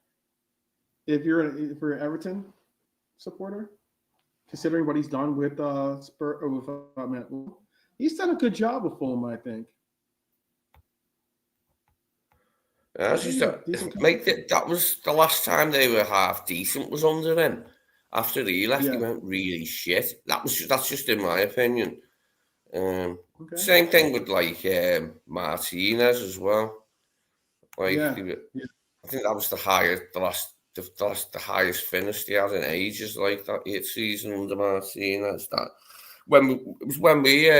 if you're an Everton supporter, considering what he's done with he's done a good job with Fulham, I think.
That was the last time they were half decent was under him. After he left, he went really shit. That's just in my opinion. Same thing with Martinez as well. I think that was the highest, the highest finish they had in ages. Like that 8th season under Martinez. When we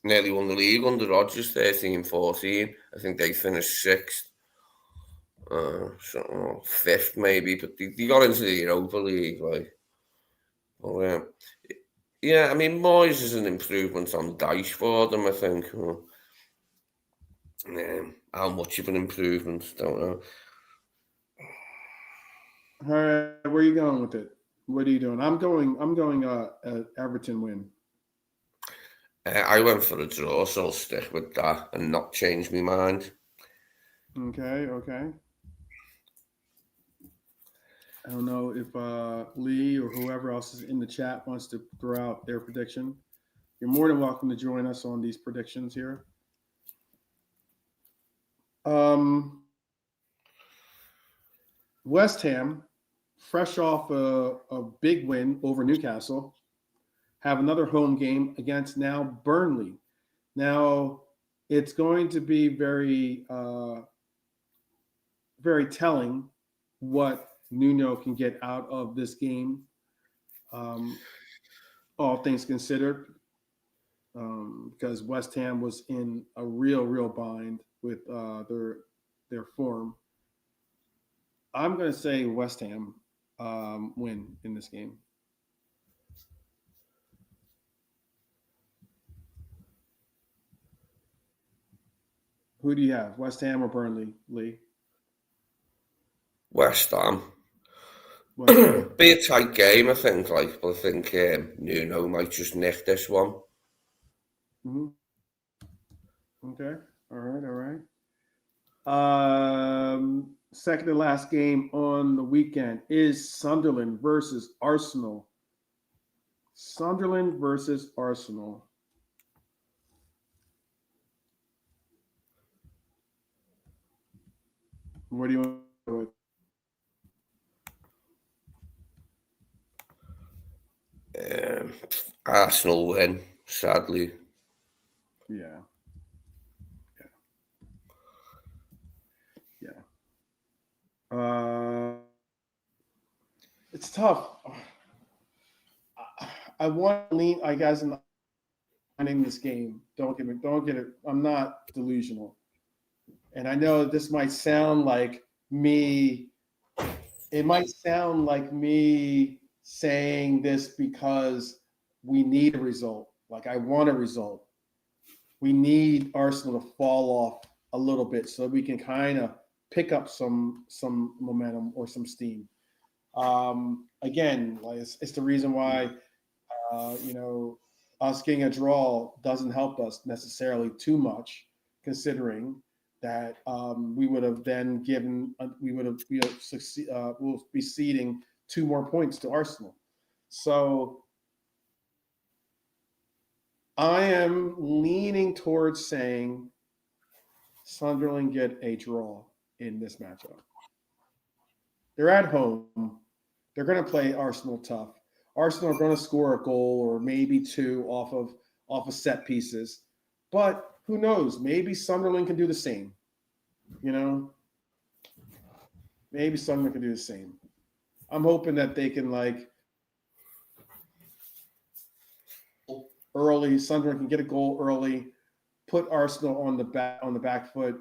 nearly won the league under Rodgers, 13-14. I think they finished 6th. 5th maybe, but they got into the Europa League. I mean, Moyes is an improvement on Dyche for them, I think. How much of an improvement? Don't know.
All right, where are you going with it? What are you doing? I'm going Everton win.
I went for a draw, so I'll stick with that and not change my mind.
Okay. I don't know if Lee or whoever else is in the chat wants to throw out their prediction. You're more than welcome to join us on these predictions here. West Ham, fresh off a big win over Newcastle, have another home game against now Burnley. Now, it's going to be very telling what Nuno can get out of this game, um, all things considered, because West Ham was in a real bind with their form. I'm going to say West Ham win in this game. Who do you have, West Ham or Burnley, Lee?
West Ham.
West Ham.
Be a tight game, I think. But I think Nuno might just nick this one.
Mm-hmm. Okay. All right. Second to last game on the weekend is Sunderland versus Arsenal. Sunderland versus Arsenal. What do you want to do
with? Arsenal win, sadly.
Yeah. It's tough. I want to lean, I guess, in this game. Don't get it. I'm not delusional. And I know this might sound like me. It might sound like me saying this because we need a result. Like I want a result. We need Arsenal to fall off a little bit so we can kind of pick up some momentum or some steam. Again, like it's the reason why us getting a draw doesn't help us necessarily too much, considering that we would have then we'll be ceding 2 more points to Arsenal. So I am leaning towards saying Sunderland get a draw in this matchup. They're at home. They're going to play Arsenal tough. Arsenal are going to score a goal or maybe 2 off of set pieces. But who knows? Maybe Sunderland can do the same. Maybe Sunderland can do the same. I'm hoping that they can early. Sunderland can get a goal early, put Arsenal on the back foot.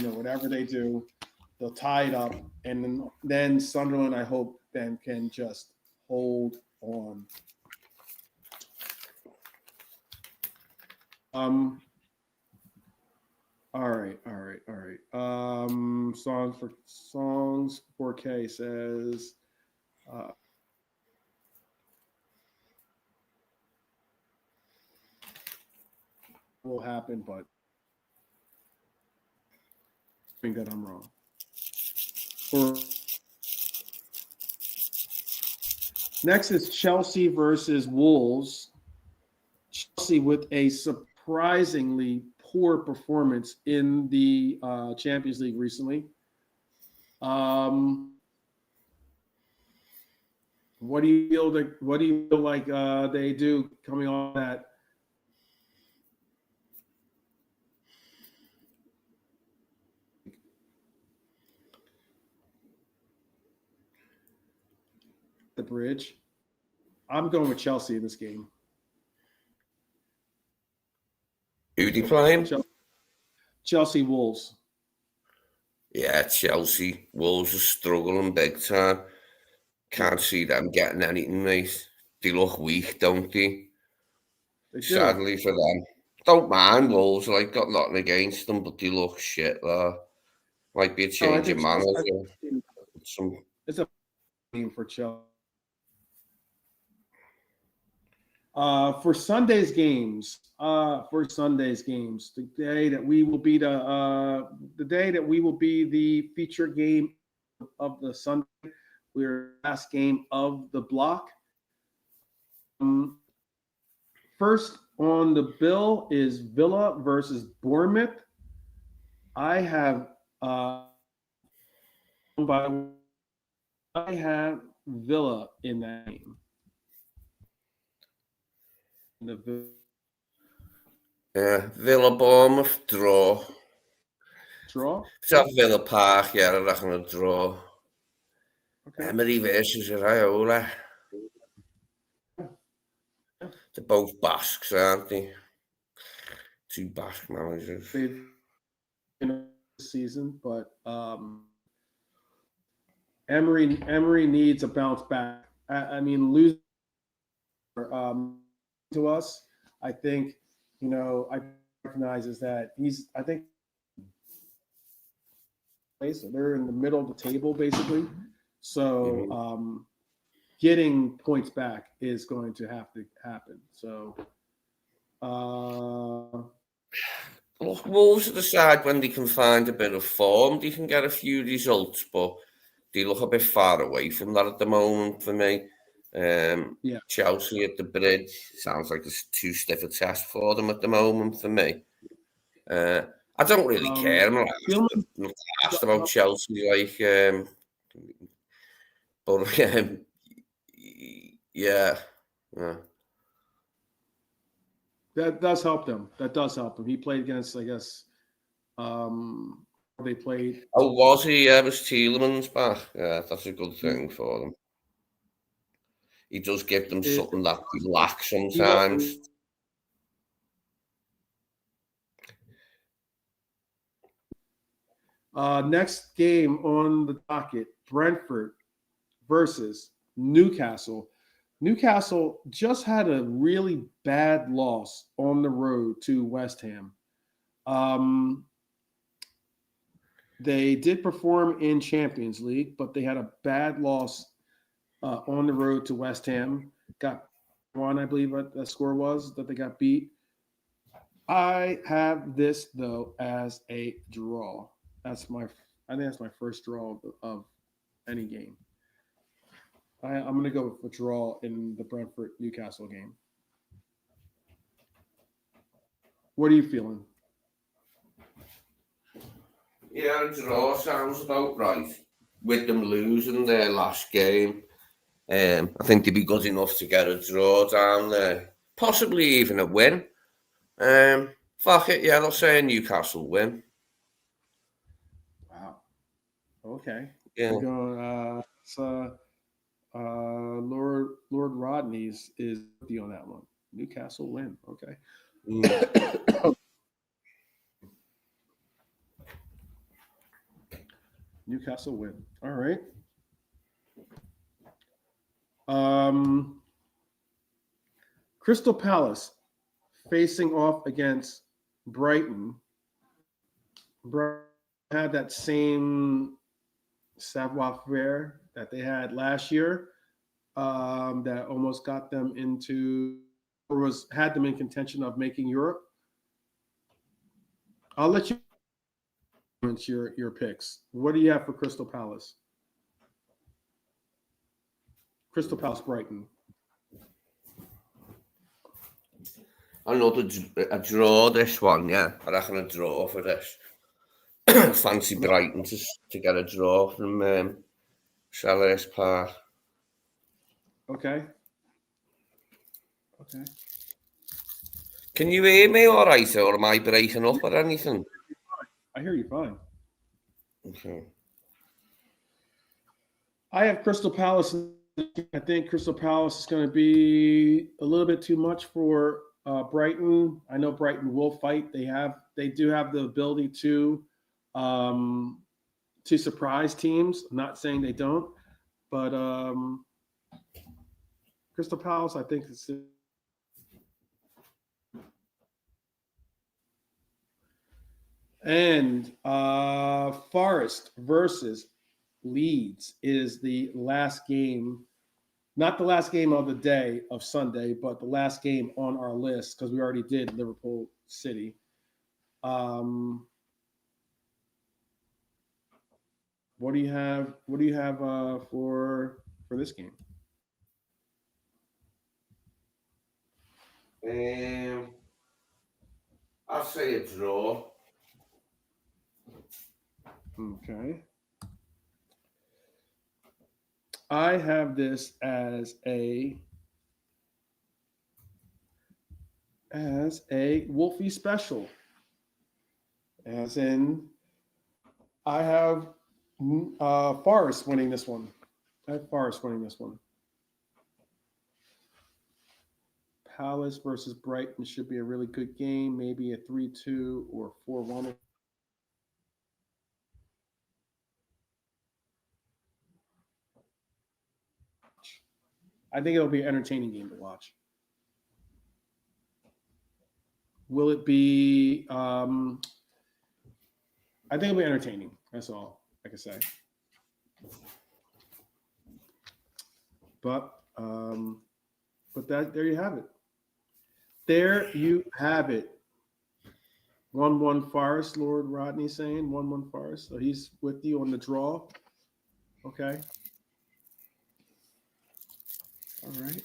Whatever they do, they'll tie it up, and then Sunderland, I hope, then can just hold on. All right. Songs 4K says will happen, but I think that I'm wrong. Next is Chelsea versus Wolves. Chelsea with a surprisingly poor performance in the Champions League recently. What do you feel like they do coming on that? The bridge. I'm going with Chelsea in this game.
Who do you playing?
Chelsea Wolves.
Yeah, Chelsea. Wolves are struggling big time. Can't see them getting anything, mate. They look weak, don't they? Sadly for them. Don't mind Wolves. Got nothing against them, but they look shit there. Might be a change of manager.
It's a game for Chelsea. For Sunday's games, the day that we will be the feature game of the Sunday, we're last game of the block. First on the bill is Villa versus Bournemouth. I have Uh, by the way, I have Villa in that game.
Villa Bournemouth draw.
Draw?
It's at Villa Park, yeah, I reckon a draw.
Okay.
Emery versus Raiola. They're both Basques, aren't they? Two Basque managers.
They've in this season, but Emery needs a bounce back. I mean, losing to us, I think, I recognizes that I think they're in the middle of the table basically. So getting points back is going to have to happen. So
Wolves at the side when they can find a bit of form, they can get a few results, but they look a bit far away from that at the moment for me.
yeah.
Chelsea at the Bridge sounds like it's too stiff a test for them at the moment for me. I don't really care. I'm not asked about Chelsea, but yeah.
That does help them. He played against, I guess, they played.
Oh, was he? Yeah, it was Tielemans back. Yeah, that's a good thing for them. He does give them something that they lack sometimes.
Next game on the docket, Brentford versus Newcastle. Newcastle just had a really bad loss on the road to West Ham. They did perform in Champions League, but they had a bad loss on the road to West Ham. Got one, I believe, what the score was that they got beat. I have this though as a draw. I think that's my first draw of any game. I'm going to go with a draw in the Brentford Newcastle game. What are you feeling?
Yeah, a draw sounds about right. With them losing their last game, I think they'd be good enough to get a draw down there. Possibly even a win. Fuck it, yeah, I'll say a Newcastle win.
Wow. Okay.
Yeah.
We're going, Lord Rodney's is with you on that one. Newcastle win. Okay. Newcastle win. All right. Crystal Palace facing off against Brighton. Brighton had that same savoir-faire that they had last year, that almost got them into, or had them in contention of making Europe. I'll let you your picks. What do you have for Crystal Palace? Crystal Palace Brighton.
I know a draw this one, yeah. I reckon a draw for this. Fancy Brighton to get a draw from Selhurst Park.
Okay.
Can you hear me all right, or am I breaking up or anything?
I hear you fine.
Okay.
I have Crystal Palace. I think Crystal Palace is going to be a little bit too much for Brighton. I know Brighton will fight. They do have the ability to surprise teams. I'm not saying they don't, but Crystal Palace, I think it's. And Forest versus Leeds is the last game, not the last game of the day of Sunday, but the last game on our list because we already did Liverpool City. What do you have? What do you have for this game?
I'll say a draw.
Okay. I have this as a Wolfie special. As in, I have Forest winning this one. I have Forest winning this one. Palace versus Brighton should be a really good game. Maybe a 3-2 or 4-1. I think it'll be an entertaining game to watch. Will it be? I think it'll be entertaining. That's all I can say. But there you have it. There you have it. 1-1 Forest, Lord Rodney saying 1-1 Forest. So he's with you on the draw. Okay. All right.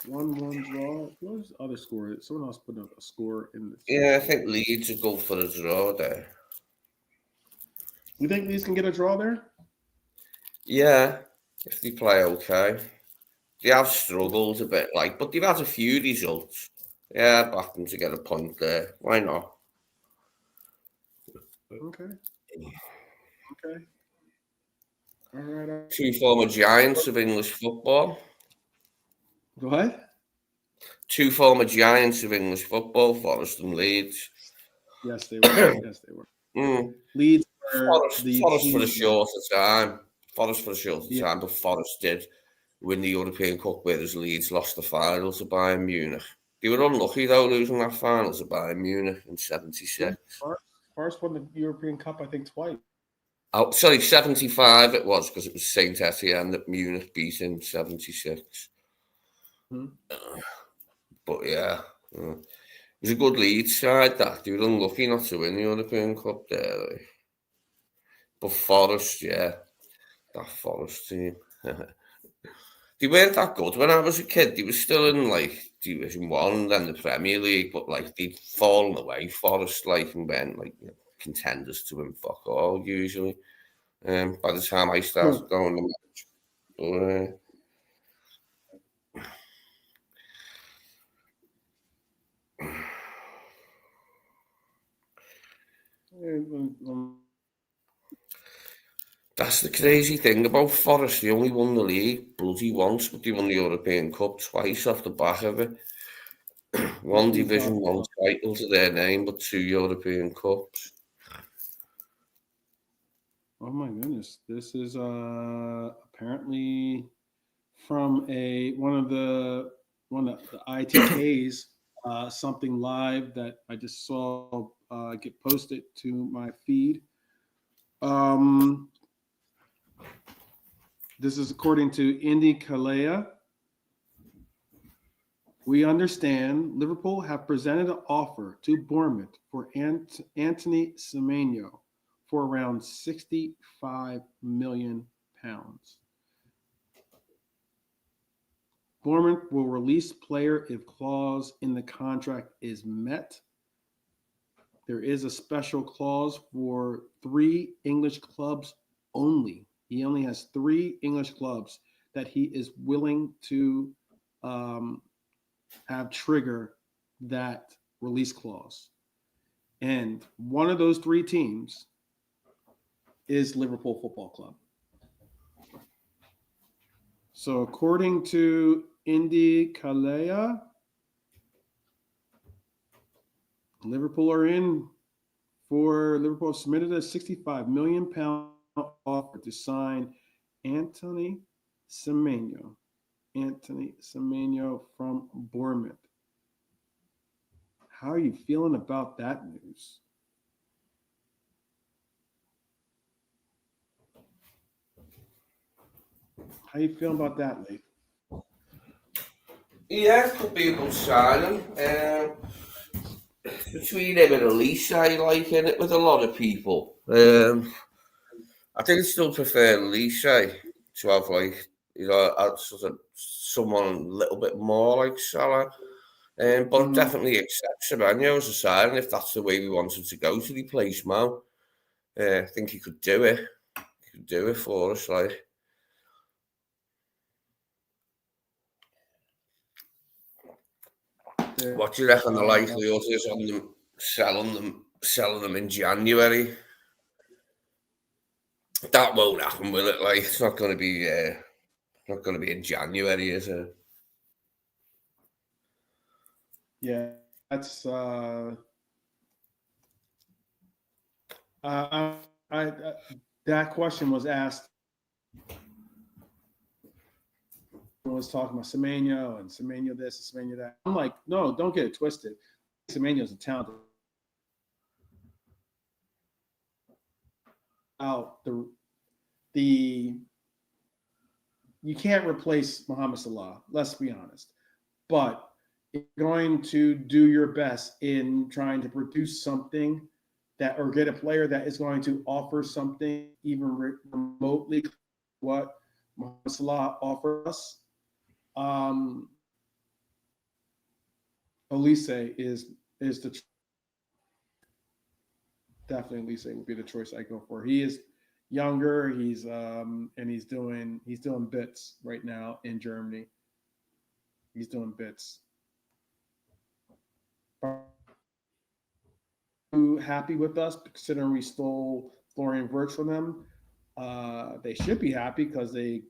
1-1 draw. What was the other score? Someone else put a score in the.
Yeah, I think Leeds will go for a draw there.
You think Leeds can get a draw there?
Yeah, if they play okay. They have struggled a bit, but they've had a few results. Yeah, I'd back them to get a point there. Why not?
Okay. All right.
Two former giants of English football.
Go ahead.
Two former giants of English football, Forest and Leeds.
Yes, they were. Leeds
Forest for a shorter time. But Forest did win the European Cup, whereas Leeds lost the final to Bayern Munich. They were unlucky, though, losing that final to Bayern Munich in 76.
Forest won the European Cup, I think, twice.
Oh, sorry, 75 it was, because it was St. Etihad that Munich beat in 76. But yeah, it was a good Leeds side, that. They were unlucky not to win the European Cup there. But Forest, yeah, that Forest team. They weren't that good when I was a kid. They were still in Division 1, then the Premier League, but they'd fallen away, Forest, and went contenders to win fuck all usually. By the time I started going to match. That's the crazy thing about Forest. They only won the league bloody once, but they won the European Cup twice off the back of it. One Division 1 title to their name, but 2 European Cups.
Oh my goodness! This is apparently from one of the ITKs, something live that I just saw get posted to my feed. This is according to Indy Kalea. We understand Liverpool have presented an offer to Bournemouth for Anthony Semenyo for around £65 million. Bournemouth will release player if clause in the contract is met. There is a special clause for 3 English clubs only. He only has 3 English clubs that he is willing to have trigger that release clause. And one of those 3 teams is Liverpool Football Club. So according to Indy Kalea, Liverpool submitted a £65 million offer to sign Anthony Semenyo from Bournemouth. How are you feeling about that news? How are you feeling about that, Lee?
Yeah, it could be a good signing. Between him and Elise, I like in it with a lot of people. I think I still prefer Elise to have someone a little bit more like Salah. But definitely accept Semenyo as a signing if that's the way we wanted to go to replace Mo. I think he could do it. He could do it for us, like. What do you reckon the likelihood is on them selling them in January? That won't happen, will it? Like, it's not going to be in January, is it?
Yeah, that's that question was asked. I was talking about Semenyo and Semenyo this and Semenyo that. I'm like, no, don't get it twisted. Semenyo's a talented. Out the you can't replace Mohamed Salah. Let's be honest, but if you're going to do your best in trying to produce something that or get a player that is going to offer something even remotely what Mohamed Salah offers us. Elise is the definitely Elise would be the choice I go for. He is younger. He's and he's doing bits right now in Germany. He's doing bits. Happy with us considering we stole Florian Wirtz from them. They should be happy because they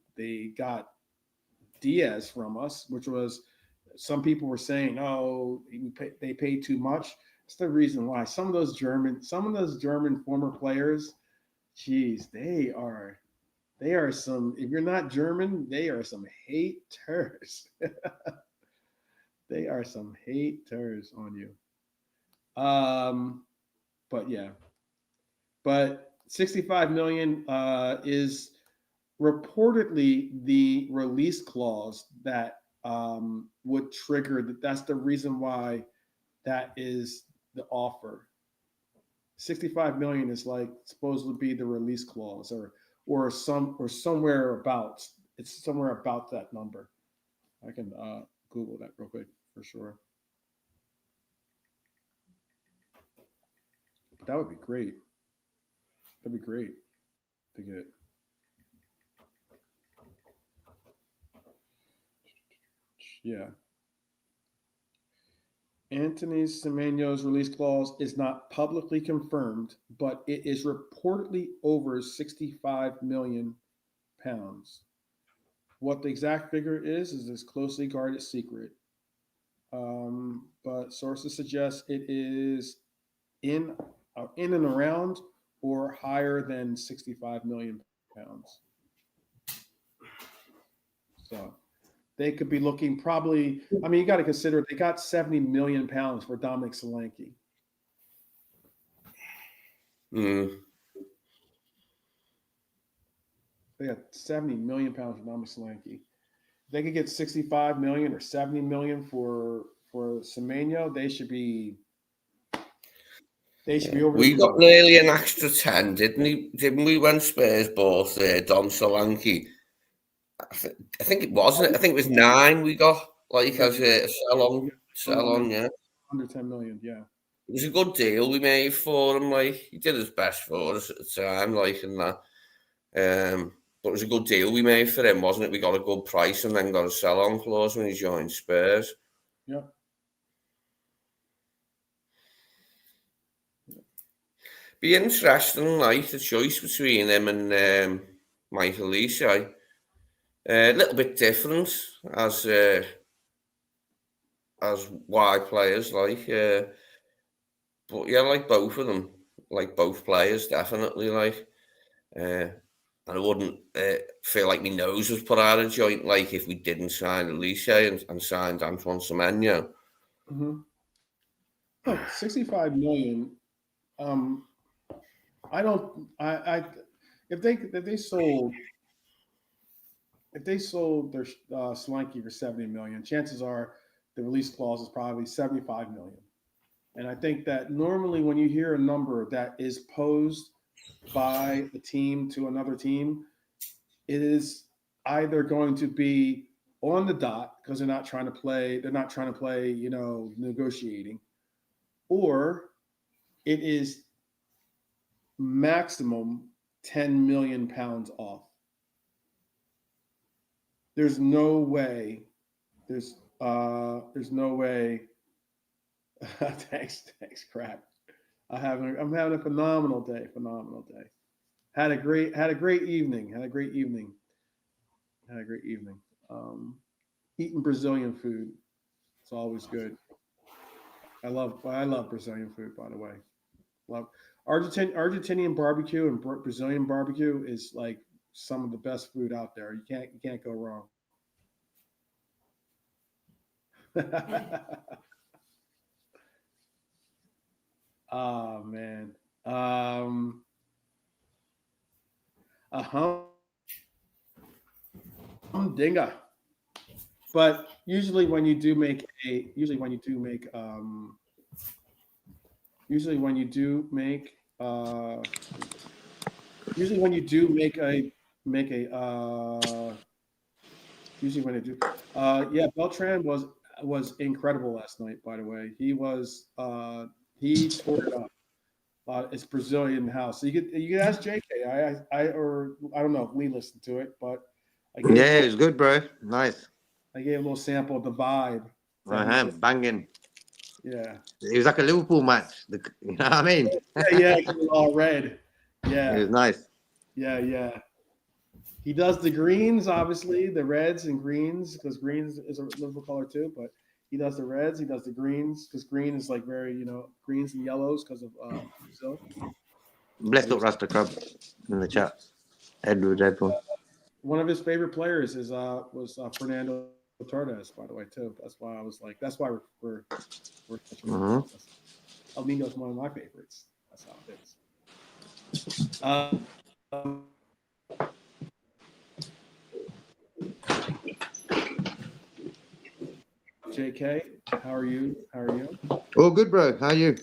got Diaz from us, which was some people were saying, "Oh, they paid too much." That's the reason why some of those German former players, geez, they are some. If you're not German, they are some haters. They are some haters on you. But yeah, but 65 million is reportedly the release clause that would trigger that. That's the reason why that is the offer. 65 million is like supposed to be the release clause or somewhere about it's somewhere about that number. I can Google that real quick for sure. That would be great. That'd be great to get. Yeah. Anthony Semenyo's release clause is not publicly confirmed, but it is reportedly over 65 million pounds. What the exact figure is this closely guarded secret. But sources suggest it is in and around or higher than 65 million pounds. So they could be looking probably. I mean, you got to consider they got 70 million pounds for Dominic Solanke. They got 70 million pounds for Dominic Solanke. They could get 65 million or 70 million for Semenyo. They should be over.
We got nearly an extra 10, didn't we, when Spurs bought Dom Solanke? I think it wasn't. I think it was 9 we got, like, as a sell on, yeah.
Under 10 million, yeah.
It was a good deal we made for him, like, he did his best for us at the time, like, and that. But it was a good deal we made for him, wasn't it? We got a good price and then got a sell-on clause when he joined Spurs.
Yeah.
Be interesting, like, the choice between him and Michael Elise. A little bit different as wide players, like, but yeah, like both of them, like both players, definitely, like, and I wouldn't feel like my nose was put out of joint, like, if we didn't sign Elise and signed Antoine Semenyo.
Mm-hmm. Oh, 65 million. If they sold their Solanke for 70 million, chances are the release clause is probably 75 million. And I think that normally when you hear a number that is posed by a team to another team, it is either going to be on the dot because they're not trying to play, negotiating, or it is maximum 10 million pounds off. There's no way. There's no way. thanks, crap. I'm having a phenomenal day. Had a great evening. Eating Brazilian food. It's always good. I love Brazilian food, by the way. Love Argentinian barbecue and Brazilian barbecue is like some of the best food out there. You can't go wrong. Oh man. A humdinger. But usually when you do make Beltran was incredible last night, by the way. He tore it up. It's Brazilian house. So you could ask JK. I don't know if Lee listened to it, but
it was good, bro. Nice.
I gave a little sample of the vibe.
Banging.
Yeah.
It was like a Liverpool match. You know what I mean?
Yeah, it was all red. Yeah.
It was nice.
Yeah. He does the greens, obviously, the reds and greens, because greens is a Liverpool color too, but he does the reds, he does the greens, because green is like very, greens and yellows because of Brazil.
Blessed up Rasta Club in the chat. Edward.
One of his favorite players was Fernando Torres, by the way, too. That's why I was like, that's why we're El Nino's one of my favorites. That's how it is. JK, how are you?
Oh, good, bro. How are you?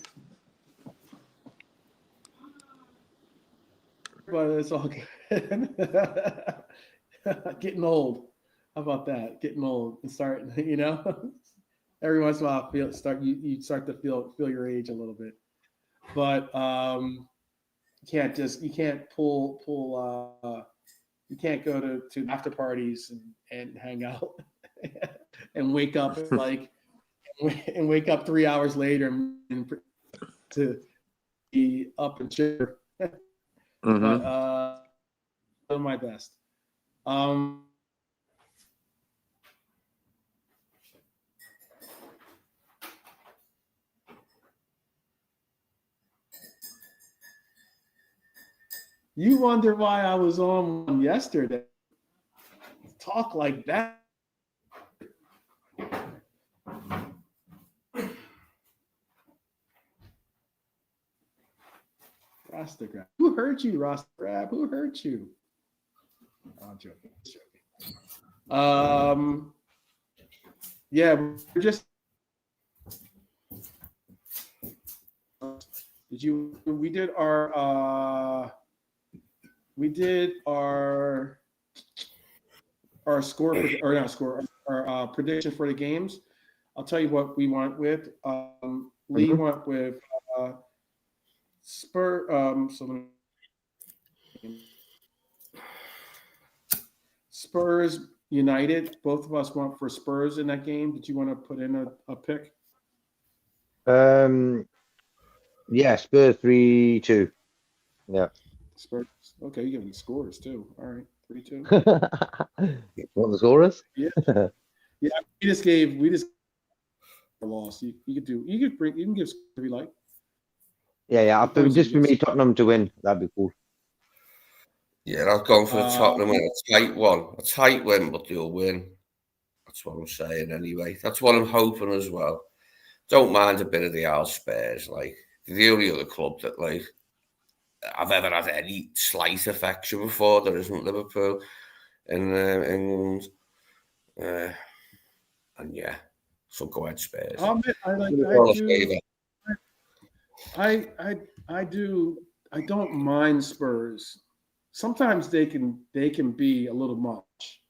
But it's all good. Getting old. How about that? Getting old and starting, every once in a while you start to feel your age a little bit. But you can't go to after parties and hang out and wake up 3 hours later and to be up and chill. But doing my best. You wonder why I was on one yesterday. Talk like that. Rastagrab. Who hurt you, Rastagrab? Who hurt you? I'm joking. Yeah, we're just. We did our score or not score, our prediction for the games. I'll tell you what we went with. Lee went with Spurs United. Both of us went for Spurs in that game. Did you want to put in a pick?
Yeah, Spurs 3-2. Yeah.
Spurs. Okay, you give me scores too. All right, 3-2.
What the scorers?
Yeah. Yeah. We just a loss. You can give scores if you like.
Yeah. Just for me, Tottenham to win. That'd be cool.
Yeah, I've gone for Tottenham in a tight one. A tight win, but they'll win. That's what I'm saying anyway. That's what I'm hoping as well. Don't mind a bit of the Al Spurs. Like, the only other club that, like, I've ever had any slight affection before. There isn't Liverpool in England. And yeah, so go ahead, Spurs.
I don't mind Spurs. Sometimes they can be a little much.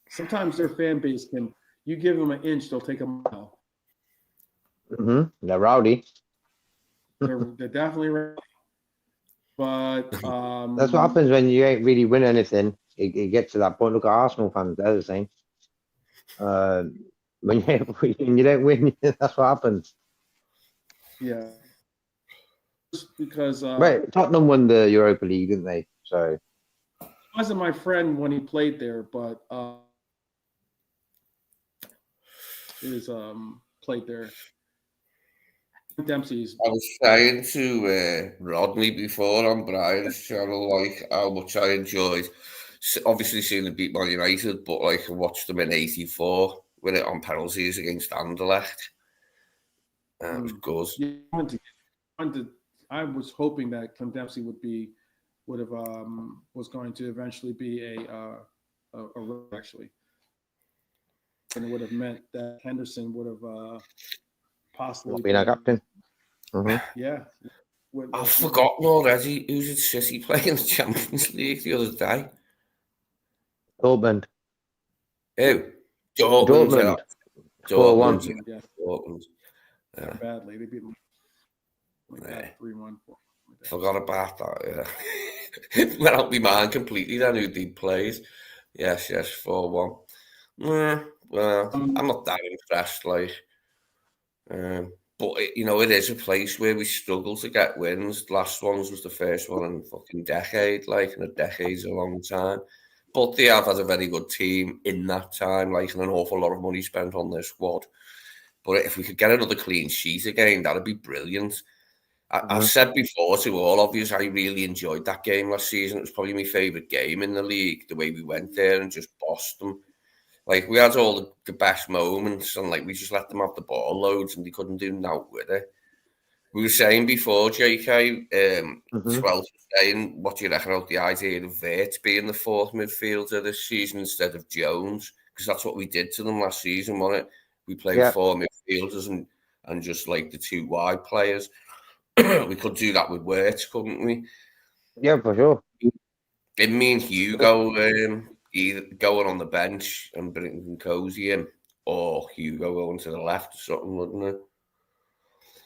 Sometimes their fan base can. You give them an inch, they'll take a mile.
They're rowdy.
They're definitely rowdy. But
That's what happens when you ain't really win anything. It gets to that point. Look at Arsenal fans; they're the same. When you don't win, that's what happens.
yeah, because
Right, Tottenham won the Europa League, didn't they? So
he wasn't my friend when he played there, but is played there. Dempsey's.
I was saying to Rodney before on Brian's channel, like how much I enjoyed, obviously seeing them beat Man United, but like I watched them in '84 win it on penalties against Anderlecht. It was good.
Yeah, I was hoping that Clint Dempsey would have was going to eventually be a actually, and it would have meant that Henderson would have possibly
been our captain.
Yeah.
I've forgotten already. Who did City play in the Champions League the other day?
Dortmund.
Who? Dortmund.
4-1.
Yeah.
Dortmund.
Badly. They beat them like that 3-1.
Forgot about that, yeah. Went out my mind completely then who they played. Yes, 4-1. Well, I'm not that impressed, like. But, it is a place where we struggle to get wins. The last ones was the first one in a fucking decade, like, and a decade's a long time. But they have had a very good team in that time, like, and an awful lot of money spent on their squad. But if we could get another clean sheet again, that'd be brilliant. I said before to all of you, I really enjoyed that game last season. It was probably my favourite game in the league, the way we went there and just bossed them. Like, we had all the best moments and, like, we just let them have the ball loads and they couldn't do nothing with it. We were saying before, JK, 12 saying, what do you reckon about the idea of Wirtz being the fourth midfielder this season instead of Jones? Because that's what we did to them last season, wasn't it? We played four midfielders and just, like, the two wide players. We could do that with Wirtz, couldn't we?
Yeah, for sure.
It means Hugo either going on the bench and bringing Cozy in, or Hugo going to the left or something, wouldn't it?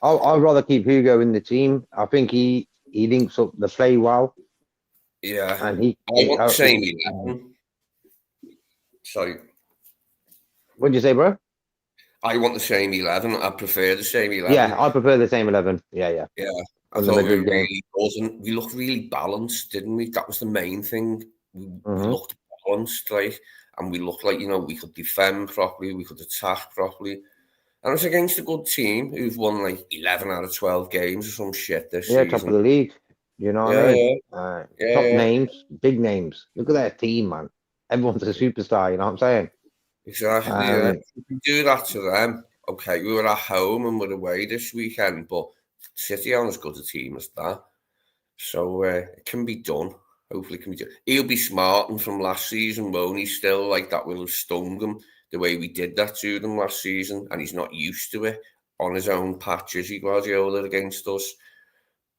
I'd rather keep Hugo in the team. I think he links up the play well.
Yeah.
And
I want the same 11. Sorry.
What did you say, bro?
I want the same 11. I prefer the same 11.
Yeah, I prefer the same 11. Yeah.
Yeah. I thought we really wasn't. We looked really balanced, didn't we? That was the main thing. We looked balanced, like, and we looked like, we could defend properly, we could attack properly. And it was against a good team who've won like 11 out of 12 games or some shit this season.
Top of the league. You know what I mean? Top names, big names. Look at their team, man. Everyone's a superstar, you know what I'm saying?
Exactly, If we do that to them, okay, we were at home and we're away this weekend, but City aren't as good a team as that. So it can be done. Hopefully it can be done. He'll be smarting from last season, won't he? Still, like, that will have stung him the way we did that to them last season, and he's not used to it on his own patch, is he, Guardiola, against us?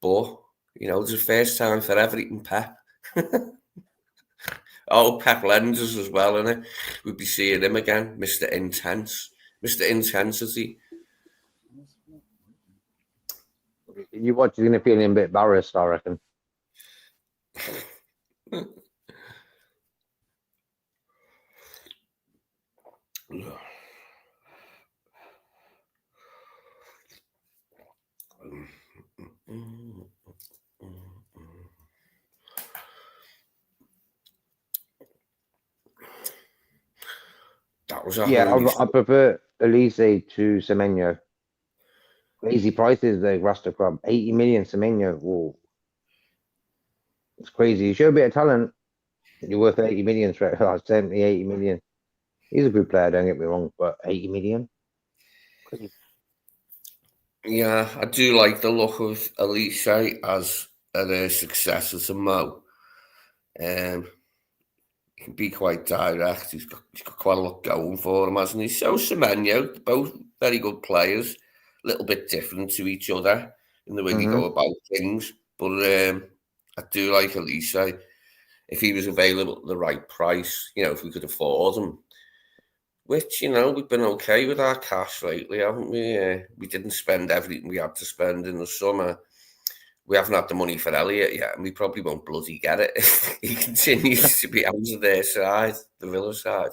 But, it's the first time for everything, Pep. Oh, Pep Lenses as well, innit? We'd be seeing him again, Mr. Intense. Mr. Intensity.
You watch, you're going to feel a bit embarrassed, I reckon.
That was
I prefer Elise to Semenyo. Crazy prices, the Rasta Club. 80 million Semenyo. Whoa. It's crazy. You show a bit of talent, you're worth 80 million straight. 70, 80 million. He's a good player, don't get me wrong, but 80 million? Crazy.
Yeah, I do like the look of Elise as a successor to Mo. He can be quite direct. He's got quite a lot going for him, hasn't he? So Semenyo, both very good players, a little bit different to each other in the way they go about things. But I do like Elise. If he was available at the right price, if we could afford him, which, we've been okay with our cash lately, haven't we? We didn't spend everything we had to spend in the summer. we haven't had the money for Elliott yet, and we probably won't bloody get it if he continues to be out of their side, the Villa side.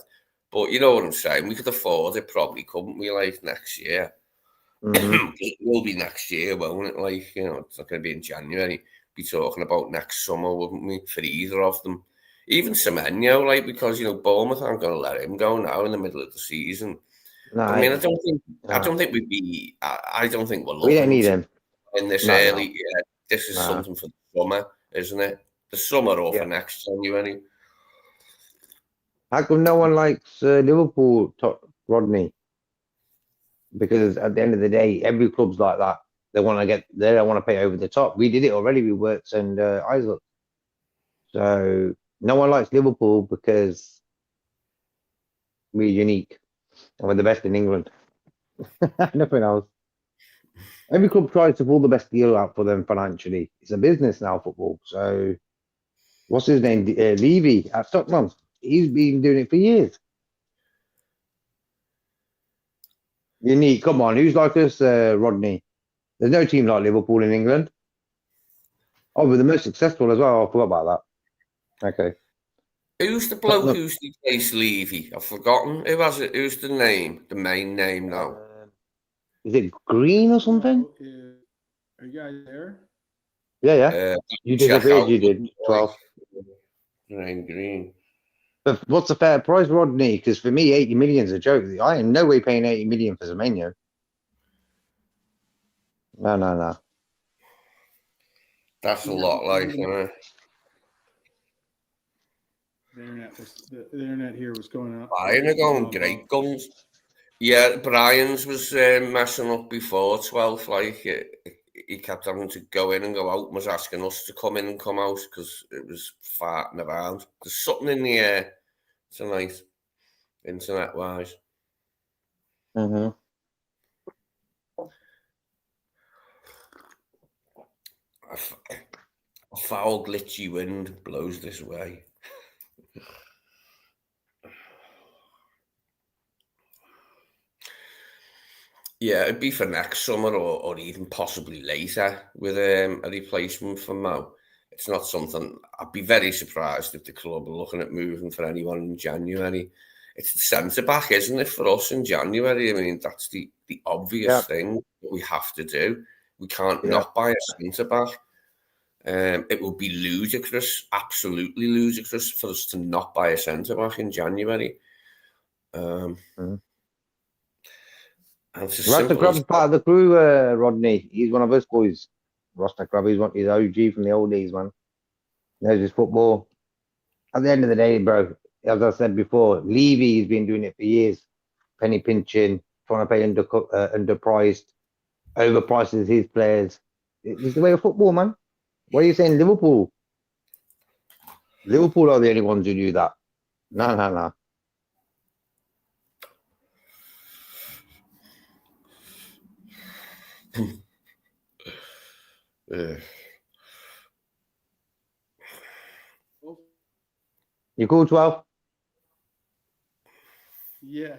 But you know what I'm saying? We could afford it probably, couldn't we, like, next year? It will be next year, won't it? Like, you know, it's not going to be in January. Be talking about next summer, wouldn't we, for either of them? Even Semenyo, like, because, you know, Bournemouth aren't going to let him go now in the middle of the season.
No,
I mean, I don't think we'd be. I don't think we're looking.
We don't need him
in this
No.
early. Yeah, this is something for the summer, isn't it? The summer or for next January.
How come no one likes Liverpool, Rodney? Because at the end of the day, every club's like that. They don't want to pay over the top. We did it already with Wirtz and Isaac. So no one likes Liverpool because we're unique and we're the best in England. Nothing else. Every club tries to pull the best deal out for them financially. It's a business now, football. So what's his name? Levy at Stockman. He's been doing it for years. Unique. Come on, who's like us, Rodney? There's no team like Liverpool in England. Oh, we're the most successful as well. I forgot about that. Okay.
Who's the bloke who's replaced Levy? I've forgotten. Who has it? Who's the name? The main name now?
Is it Green or something?
Are you guys there?
Yeah. You disappeared. You did 12.
Green.
But what's the fair price, Rodney? Because for me, 80 million is a joke. I am no way paying 80 million for Semenyo. No.
That's a lot, like,
The internet here was going up.
Brian are going great guns. Yeah, Brian's was messing up before 12. Like, he kept having to go in and go out and was asking us to come in and come out because it was farting around. There's something in the air tonight, internet-wise.
Mm-hmm.
A foul, glitchy wind blows this way. Yeah, it'd be for next summer or even possibly later with a replacement for Mo. It's not something. I'd be very surprised if the club are looking at moving for anyone in January. It's the centre-back, isn't it, for us in January? I mean, that's the obvious thing that we have to do. We can't not buy a centre-back. It would be ludicrous, absolutely ludicrous, for us to not buy a centre-back in January.
Rasta Crab's part of the crew, Rodney. He's one of us boys. Rasta Crab, he's OG from the old days, man. Knows his football. At the end of the day, bro, as I said before, Levy's been doing it for years. Penny pinching, trying to pay underpriced, overprices his players. It's the way of football, man. What are you saying, Liverpool? Liverpool are the only ones who do that. No. You cool, 12?
Yeah.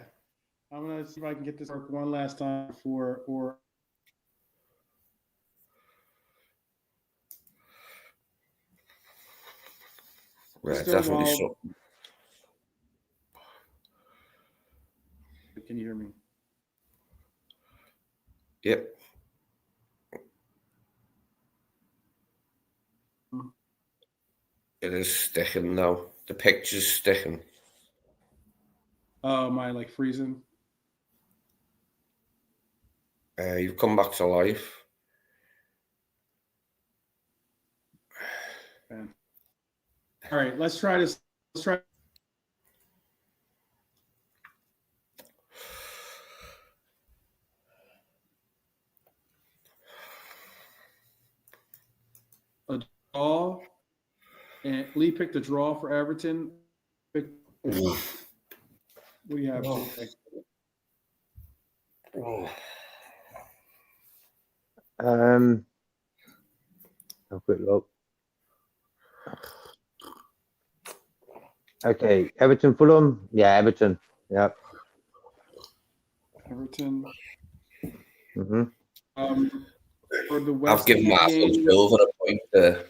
I'm going to see if I can get this work one last time before or
definitely so.
Can you hear me?
Yep. It is sticking now. The picture's sticking.
Oh, am I like freezing?
You've come back to life.
All right, let's try this. Let's try. A draw. And Lee picked a draw for Everton. What do you have?
A quick look. Okay, Everton, Fulham. Yeah, Everton. Yep.
Everton.
Mm-hmm.
for the
I've
West
given
Ham
Marco
game.
Silva a point there.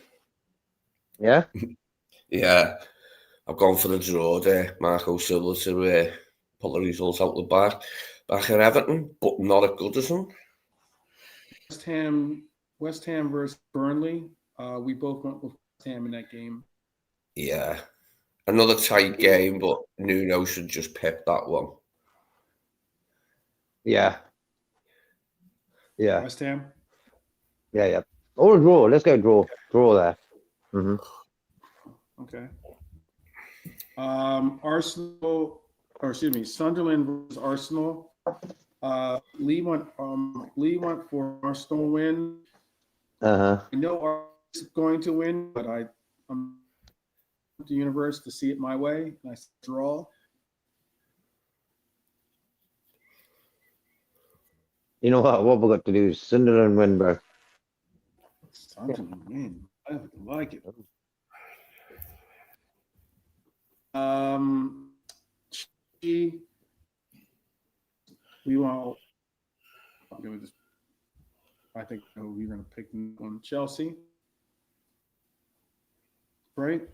Yeah.
Yeah, I've gone for the draw there. Marco Silva to pull the results out the back at Everton, but not at Goodison.
West Ham versus Burnley. We both went with West Ham in that game.
Yeah, another tight game, but Nuno should just pip that one.
Yeah. Yeah.
West Ham.
Yeah. Or a draw. Let's go draw. Draw there. Mm-hmm.
Okay. Sunderland versus Arsenal. Lee went for Arsenal win.
Uh-huh.
I know Arsenal is going to win, but I'm the universe to see it my way. Nice draw.
You know what we got to do is Sunderland win, bro.
Sunderland win. I like it. We want. I think we're going to pick on Chelsea, right?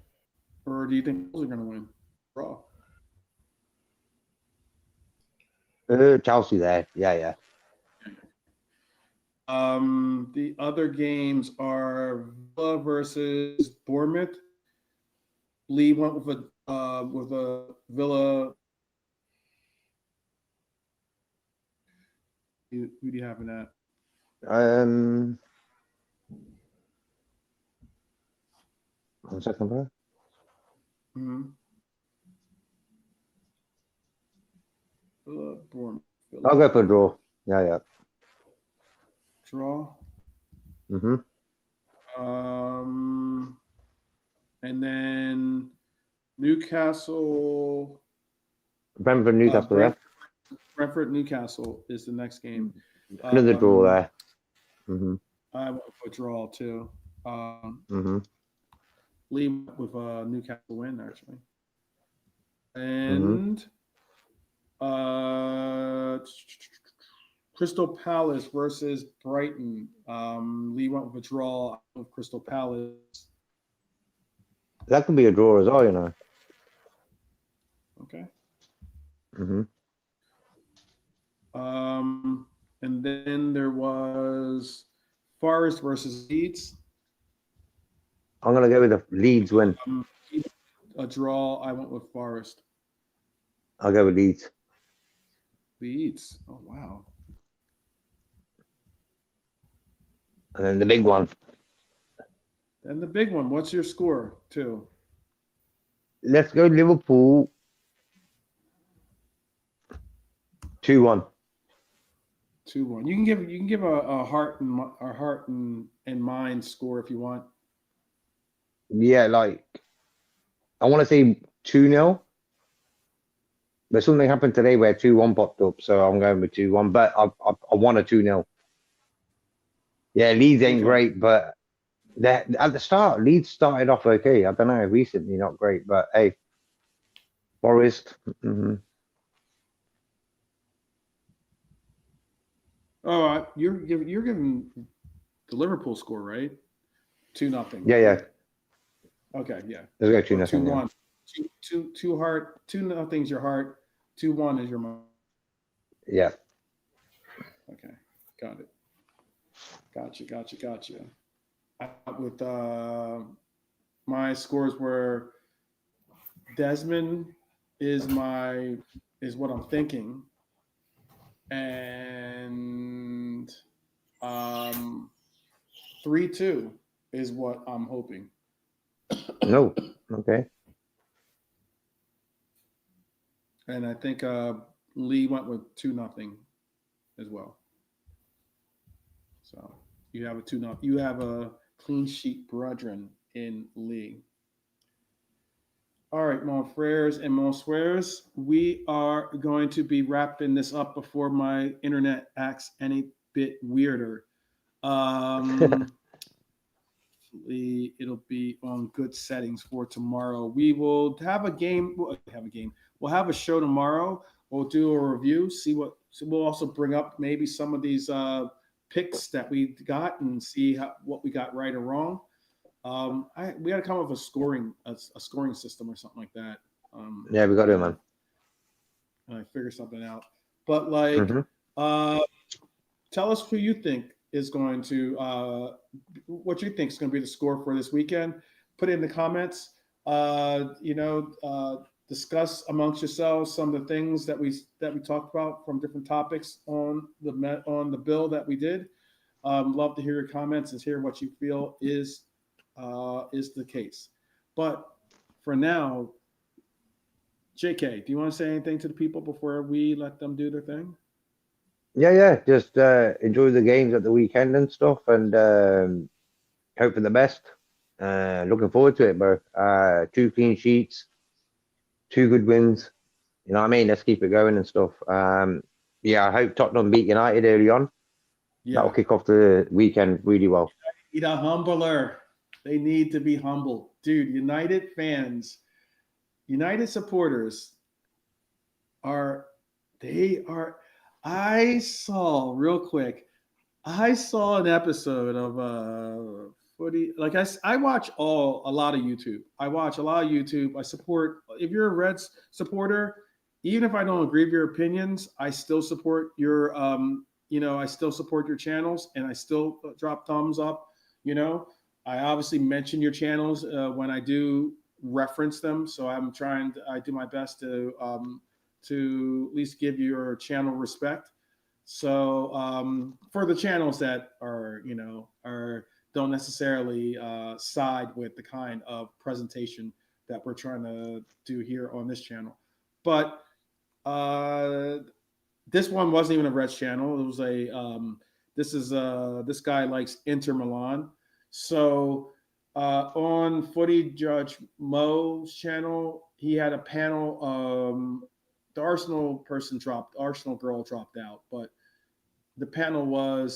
Or do you think Wolves are going to win? Draw.
Chelsea there. Yeah.
The other games are Villa versus Bournemouth. Lee went with a Villa. Who do you have in that?
1 second, bro.
Mm-hmm. Villa, Bournemouth. Villa.
I'll go for a draw. Yeah.
Draw.
Mm-hmm.
And then Newcastle.
Brentford, Newcastle, yeah.
Brentford, Newcastle is the next game.
Another draw there. Mm-hmm.
I went for a draw too. Lee went with a Newcastle win actually. And Crystal Palace versus Brighton. Lee went with a draw with Crystal Palace.
That could be a draw as well, you know.
Okay.
Mm-hmm.
And then there was Forest versus Leeds.
I'm gonna go with the Leeds win.
A draw. I went with Forest.
I'll go with Leeds.
Leeds. Oh wow.
And then the big one.
And the big one. What's your score too?
Let's go Liverpool. 2-1.
2-1. You can give a heart and mind score if you want.
Yeah, like I want to say 2-0. But something happened today where 2-1 popped up, so I'm going with 2-1. But I want a 2-0. Yeah, Leeds ain't great, but at the start, Leeds started off okay. I don't know, recently not great, but hey, Forest. Mm-hmm.
Oh, you're giving the Liverpool score, right? 2-0.
Yeah.
Okay, yeah.
Let's go 2-0.
2-1. 2 heart. 2-0's your heart. 2-1 is your mind.
Yeah.
Okay, got it. Gotcha. With my scores were Desmond is what I'm thinking, and 3-2 is what I'm hoping.
No. Okay.
And I think Lee went with 2-0 as well. So you have a 2-0. You have a clean sheet brethren in Lee. All right, mon frères and mon swears, we are going to be wrapping this up before my internet acts any bit weirder. It'll be on good settings for tomorrow. We will have a game. We'll have a show tomorrow. We'll do a review. We'll also bring up maybe some of these picks that we got and see what we got right or wrong. We got to come up with a scoring system or something like that.
Yeah, we got to, man.
I figure something out. But like, tell us who you think is going to, what you think is going to be the score for this weekend. Put it in the comments. Discuss amongst yourselves some of the things that we talked about from different topics on the bill that we did. Love to hear your comments and hear what you feel is the case. But for now, JK, do you want to say anything to the people before we let them do their thing?
Yeah. Just enjoy the games at the weekend and stuff, and hope for the best. Looking forward to it, bro. 2 clean sheets, 2 good wins. You know what I mean? Let's keep it going and stuff. I hope Tottenham beat United early on.
Yeah.
That'll kick off the weekend really well.
Need a humbler. They need to be humble. Dude, United fans, United supporters I saw an episode of footy. Like I watch a lot of YouTube. I support, if you're a Reds supporter, even if I don't agree with your opinions, I still support your I still support your channels, and I still drop thumbs up. I obviously mention your channels when I do reference them. So I do my best to at least give your channel respect. So for the channels that are don't necessarily side with the kind of presentation that we're trying to do here on this channel. But this one wasn't even a Reds channel. It was this guy likes Inter Milan. So on Footy Judge Mo's channel, he had a panel. The Arsenal girl dropped out, but the panel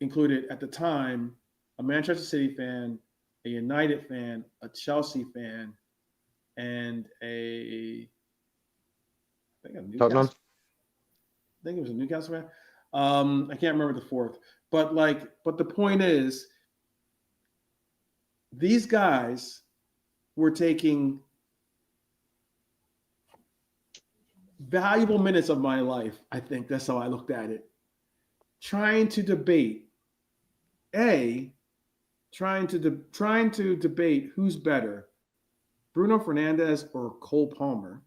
included at the time a Manchester City fan, a United fan, a Chelsea fan, and I think it was a Newcastle fan. I can't remember the fourth, but the point is, these guys were taking valuable minutes of my life. I think that's how I looked at it. Trying to debate who's better, Bruno Fernandes or Cole Palmer.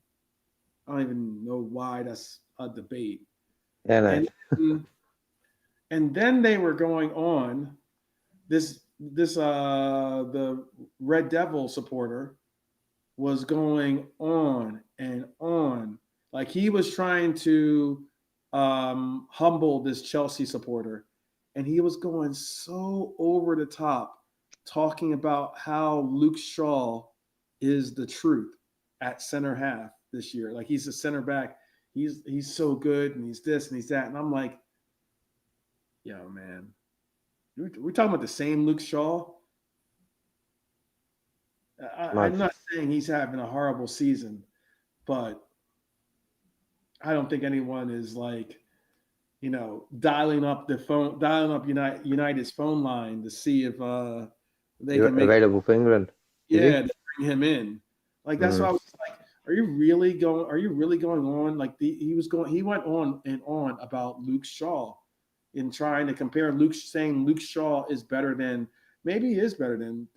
I don't even know why that's a debate.
Yeah,
and then they were going on the Red Devil supporter was going on and on. Like he was trying to humble this Chelsea supporter, and he was going so over the top, talking about how Luke Shaw is the truth at center half this year. Like he's a center back. He's so good, and he's this and he's that. And I'm like, yo, man, we're talking about the same Luke Shaw. I'm not saying he's having a horrible season, but I don't think anyone is dialing up United's phone line to see if they can make
available for England.
Yeah, to bring him in. Like that's why I was like, are you really going on? Like he went on and on about Luke Shaw in trying to compare saying Luke Shaw is better than, maybe he is better than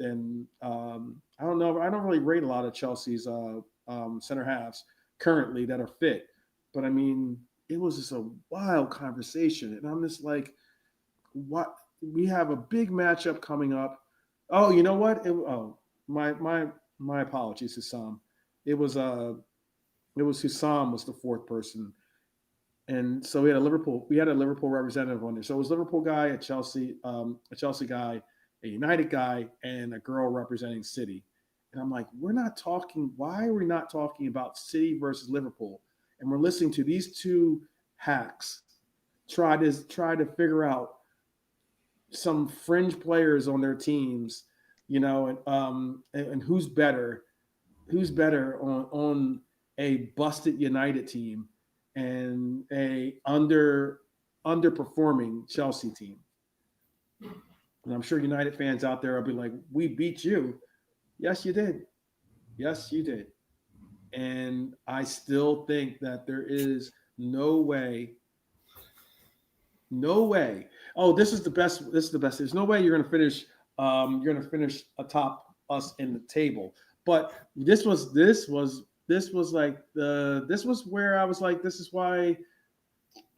I don't know. I don't really rate a lot of Chelsea's center halves currently that are fit. But I mean, it was just a wild conversation. And I'm just like, what? We have a big matchup coming up. Oh, you know what? My apologies, Hussam. It was Hussam was the fourth person. And so we had a Liverpool representative on there. So it was Liverpool guy, a Chelsea guy, a United guy, and a girl representing City. And I'm like, why are we not talking about City versus Liverpool? And we're listening to these two hacks try to figure out some fringe players on their teams, and who's better on a busted United team and a under underperforming Chelsea team. And I'm sure United fans out there will be like, we beat you. Yes, you did. Yes, you did. And I still think that there is no way. Oh, this is the best. There's no way you're going to finish. You're going to finish atop us in the table. But this was where I was like, this is why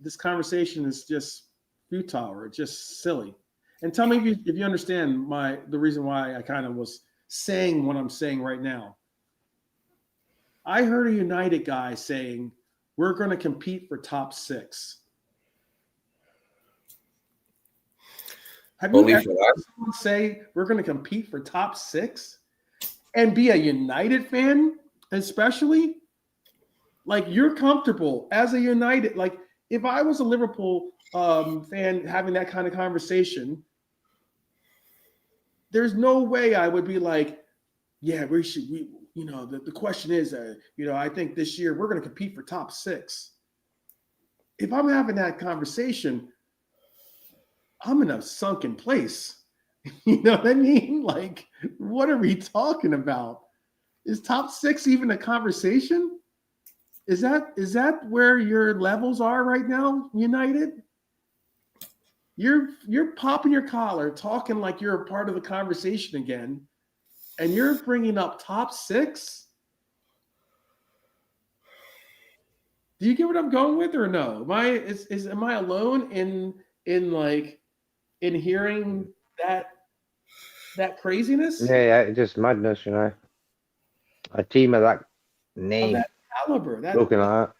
this conversation is just futile or just silly. And tell me if you understand the reason why I kind of was saying what I'm saying right now. I heard a United guy saying, we're going to compete for top 6. Have you ever heard someone say we're going to compete for top 6 and be a United fan, especially? Like, you're comfortable as a United. Like, if I was a Liverpool fan having that kind of conversation, there's no way I would be like, yeah, the question is, I think this year we're going to compete for top 6. If I'm having that conversation, I'm in a sunken place. You know what I mean? Like, what are we talking about? Is top 6 even a conversation? Is that where your levels are right now, United? You're popping your collar, talking like you're a part of the conversation again, and you're bringing up top 6. Do you get what I'm going with, or no? Am I alone in hearing that craziness?
Yeah, just madness, A team of that name,
of that caliber,
looking like that.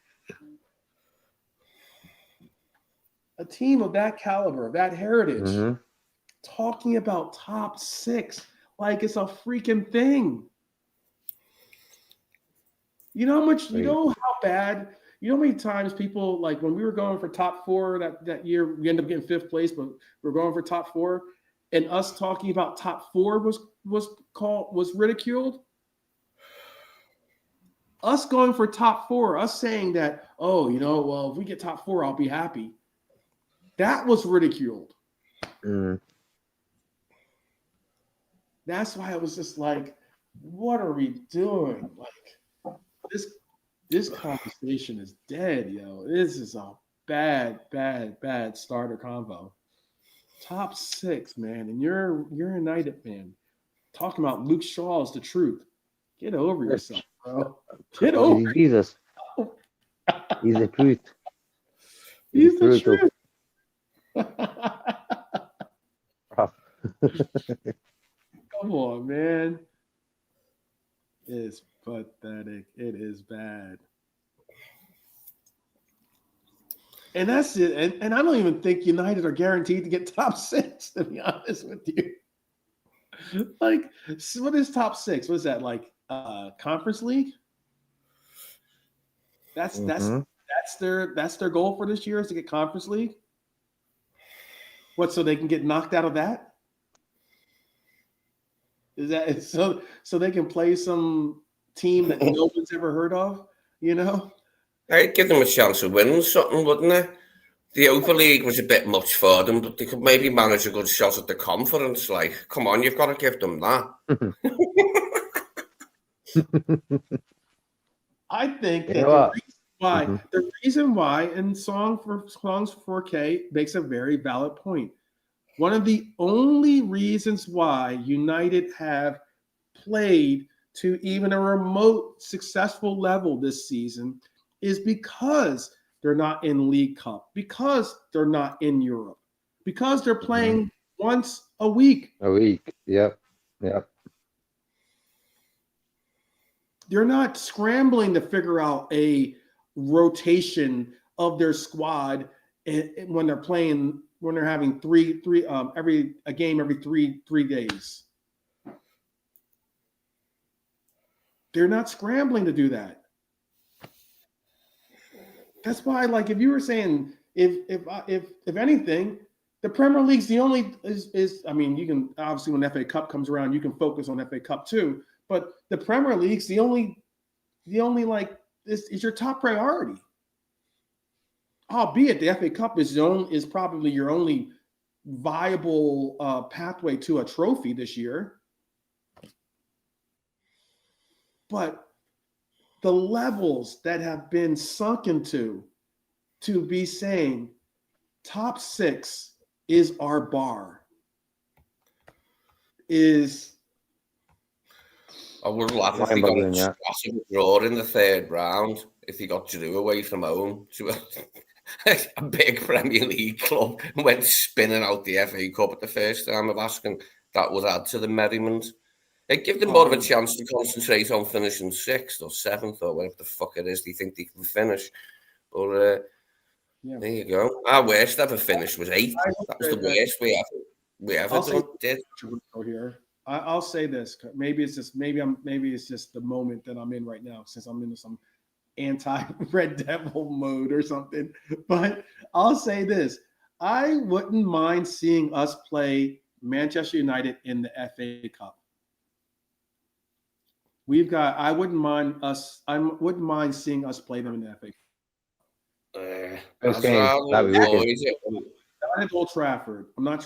A team of that caliber, that heritage,
Mm-hmm.
talking about top 6 like it's a freaking thing. You know how bad, how many times people, like when we were going for top 4 that year, we ended up getting 5th place, but we're going for top 4, and us talking about top 4 was ridiculed. Us going for top 4, us saying that, if we get top 4, I'll be happy. That was ridiculed.
Mm.
That's why I was just like, what are we doing? Like, this conversation is dead, yo. This is a bad starter convo. Top 6, man. And you're a United fan. Talking about Luke Shaw is the truth. Get over yourself, bro. Get over
Jesus. He's the truth.
He's the truth. Come on, man. It's pathetic. It is bad. And that's it. And I don't even think United are guaranteed to get top 6, to be honest with you. Like, what is top 6? What is that, like Conference League? That's their goal for this year, is to get Conference League. What, so they can get knocked out of that? Is that so they can play some team that no one's ever heard of?
I'd give them a chance of winning something, wouldn't I? The Europa League was a bit much for them, but they could maybe manage a good shot at the conference. Like, come on, you've got to give them that.
I think that the reason why, and Songs for 4K makes a very valid point. One of the only reasons why United have played to even a remote successful level this season is because they're not in League Cup, because they're not in Europe, because they're playing once a week.
Yep.
They're not scrambling to figure out a rotation of their squad when they're playing, when they're having a game every three days. They're not scrambling to do that. That's why, like, if you were saying, if anything, the Premier League's the only is I mean, you can obviously, when FA Cup comes around, you can focus on FA Cup too. But the Premier League's the only like, this is your top priority. albeit the FA Cup is probably your only viable pathway to a trophy this year. But the levels that have been sunk into to be saying top 6 is our bar is.
I would laugh if they got a draw in the 3rd round, if they got Drew away from home to a big Premier League club and went spinning out the FA Cup at the first time of asking. That would add to the merriment. It give them more of a chance to concentrate on finishing 6th or 7th or whatever the fuck it is they think they can finish. But there you go. Our worst ever finish was 8th. That was the worst we ever did.
Here. I'll say this. Maybe it's just the moment that I'm in right now, since I'm in some anti-Red Devil mode or something. But I'll say this: I wouldn't mind seeing us play Manchester United in the FA Cup. I wouldn't mind seeing us play them in the FA Cup. Not at Old Trafford. Not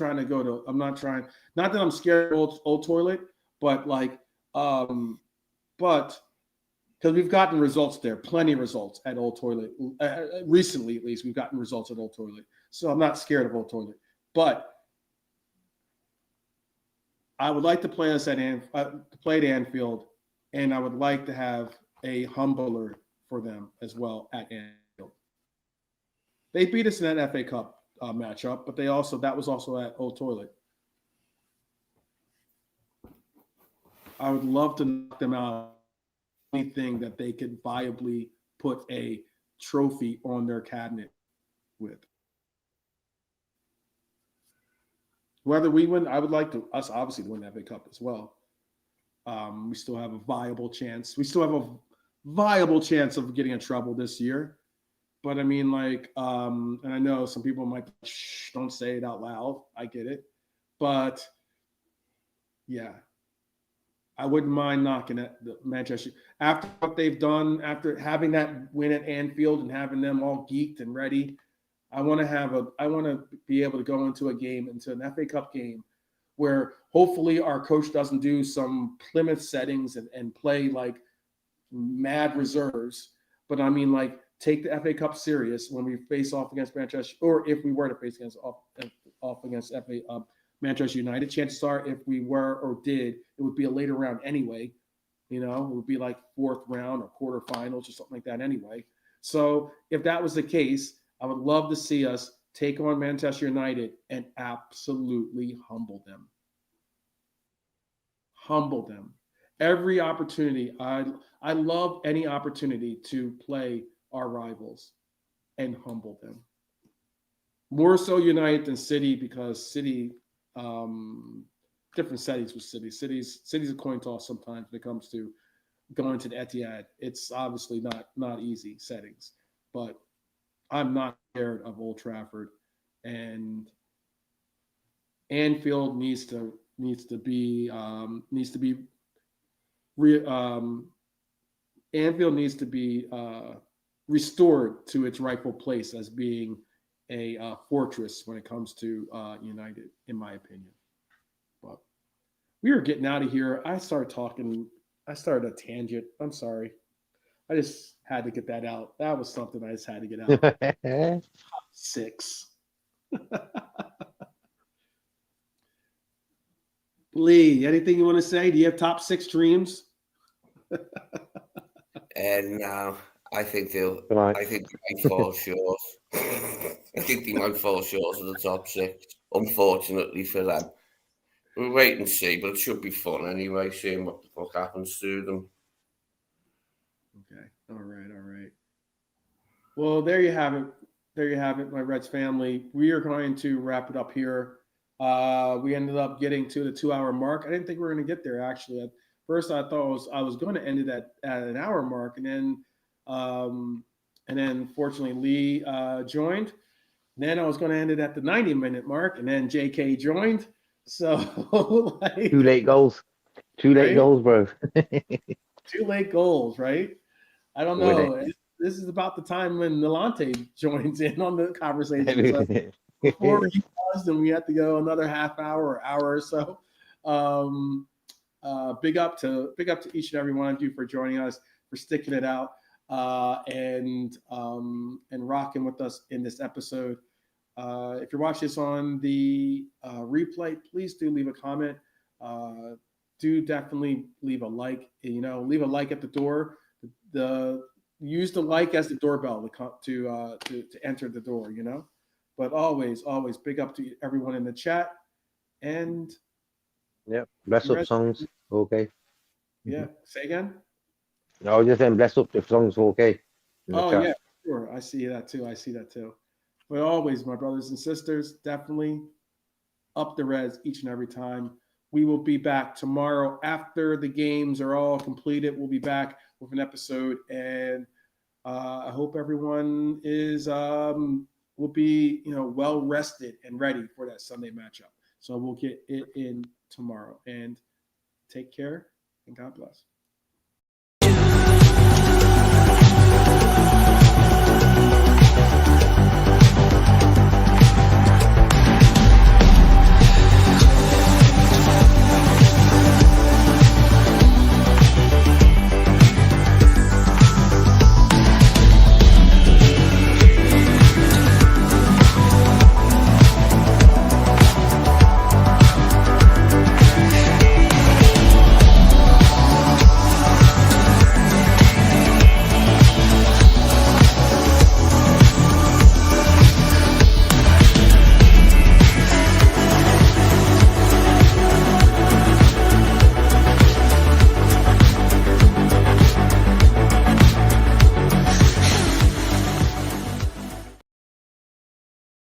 that I'm scared of old toilet, but because we've gotten results there, plenty of results at Old Toilet. Recently, at least, we've gotten results at Old Toilet. So I'm not scared of Old Toilet. But I would like to play us at Anfield, and I would like to have a humbler for them as well at Anfield. They beat us in that FA Cup matchup, but that was also at Old Toilet. I would love to knock them out. Anything that they could viably put a trophy on their cabinet with. Whether we win, I would like us obviously to win the FA Cup as well. We still have a viable chance. We still have a viable chance of getting in trouble this year. But I mean, and I know some people might, don't say it out loud. I get it. But yeah, I wouldn't mind knocking at the Manchester after what they've done, after having that win at Anfield and having them all geeked and ready. I want to be able to go into an FA Cup game where hopefully our coach doesn't do some Plymouth settings and play like mad reserves. But I mean, take the FA Cup serious when we face off against Manchester, or if we were to face off against Manchester United. Chances are, if we were or did, it would be a later round anyway. It would be like 4th round or quarterfinals or something like that anyway. So if that was the case, I would love to see us take on Manchester United and absolutely humble them. Humble them. Every opportunity. I love any opportunity to play our rivals and humble them. More so United than City, because City, different settings with City. City's a coin toss sometimes when it comes to going to the Etihad. It's obviously not easy settings, but I'm not scared of Old Trafford, and Anfield needs to be restored to its rightful place as being a fortress when it comes to United, in my opinion. But we are getting out of here. I started a tangent. I'm sorry. I just had to get that out. That was something I just had to get out. 6. Lee, anything you want to say? Do you have top 6 dreams?
No, I think they might fall short. I think they might fall short of the top 6, unfortunately for them. We'll wait and see, but it should be fun anyway, seeing what the fuck happens to them.
Okay. All right. Well, there you have it, my Reds family. We are going to wrap it up here. We ended up getting to the 2-hour mark. I didn't think we were going to get there, actually. At first, I thought I was going to end it at an hour mark, and then fortunately Lee joined. Then I was going to end it at the 90-minute mark, and then JK joined. So
2 late goals. 2 late goals, bro.
2 late goals, right? I don't know. this is about the time when Nalante joins in on the conversation. So before he does, then we have to go another half hour or hour or so. Big up to each and every one of you for joining us, for sticking it out, and rocking with us in this episode. If you're watching this on the replay, please do leave a comment. Do definitely leave a like. Leave a like at the door. Use the like as the doorbell to enter the door. But always big up to everyone in the chat. And
yeah, bless up songs. Okay.
Yeah, say again.
No, I was just saying bless up the songs. Okay.
Oh yeah, sure. I see that too. But always, my brothers and sisters, definitely up the res each and every time. We will be back tomorrow after the games are all completed. We'll be back with an episode, and I hope everyone will be well rested and ready for that Sunday matchup. So we'll get it in tomorrow. And take care, and God bless.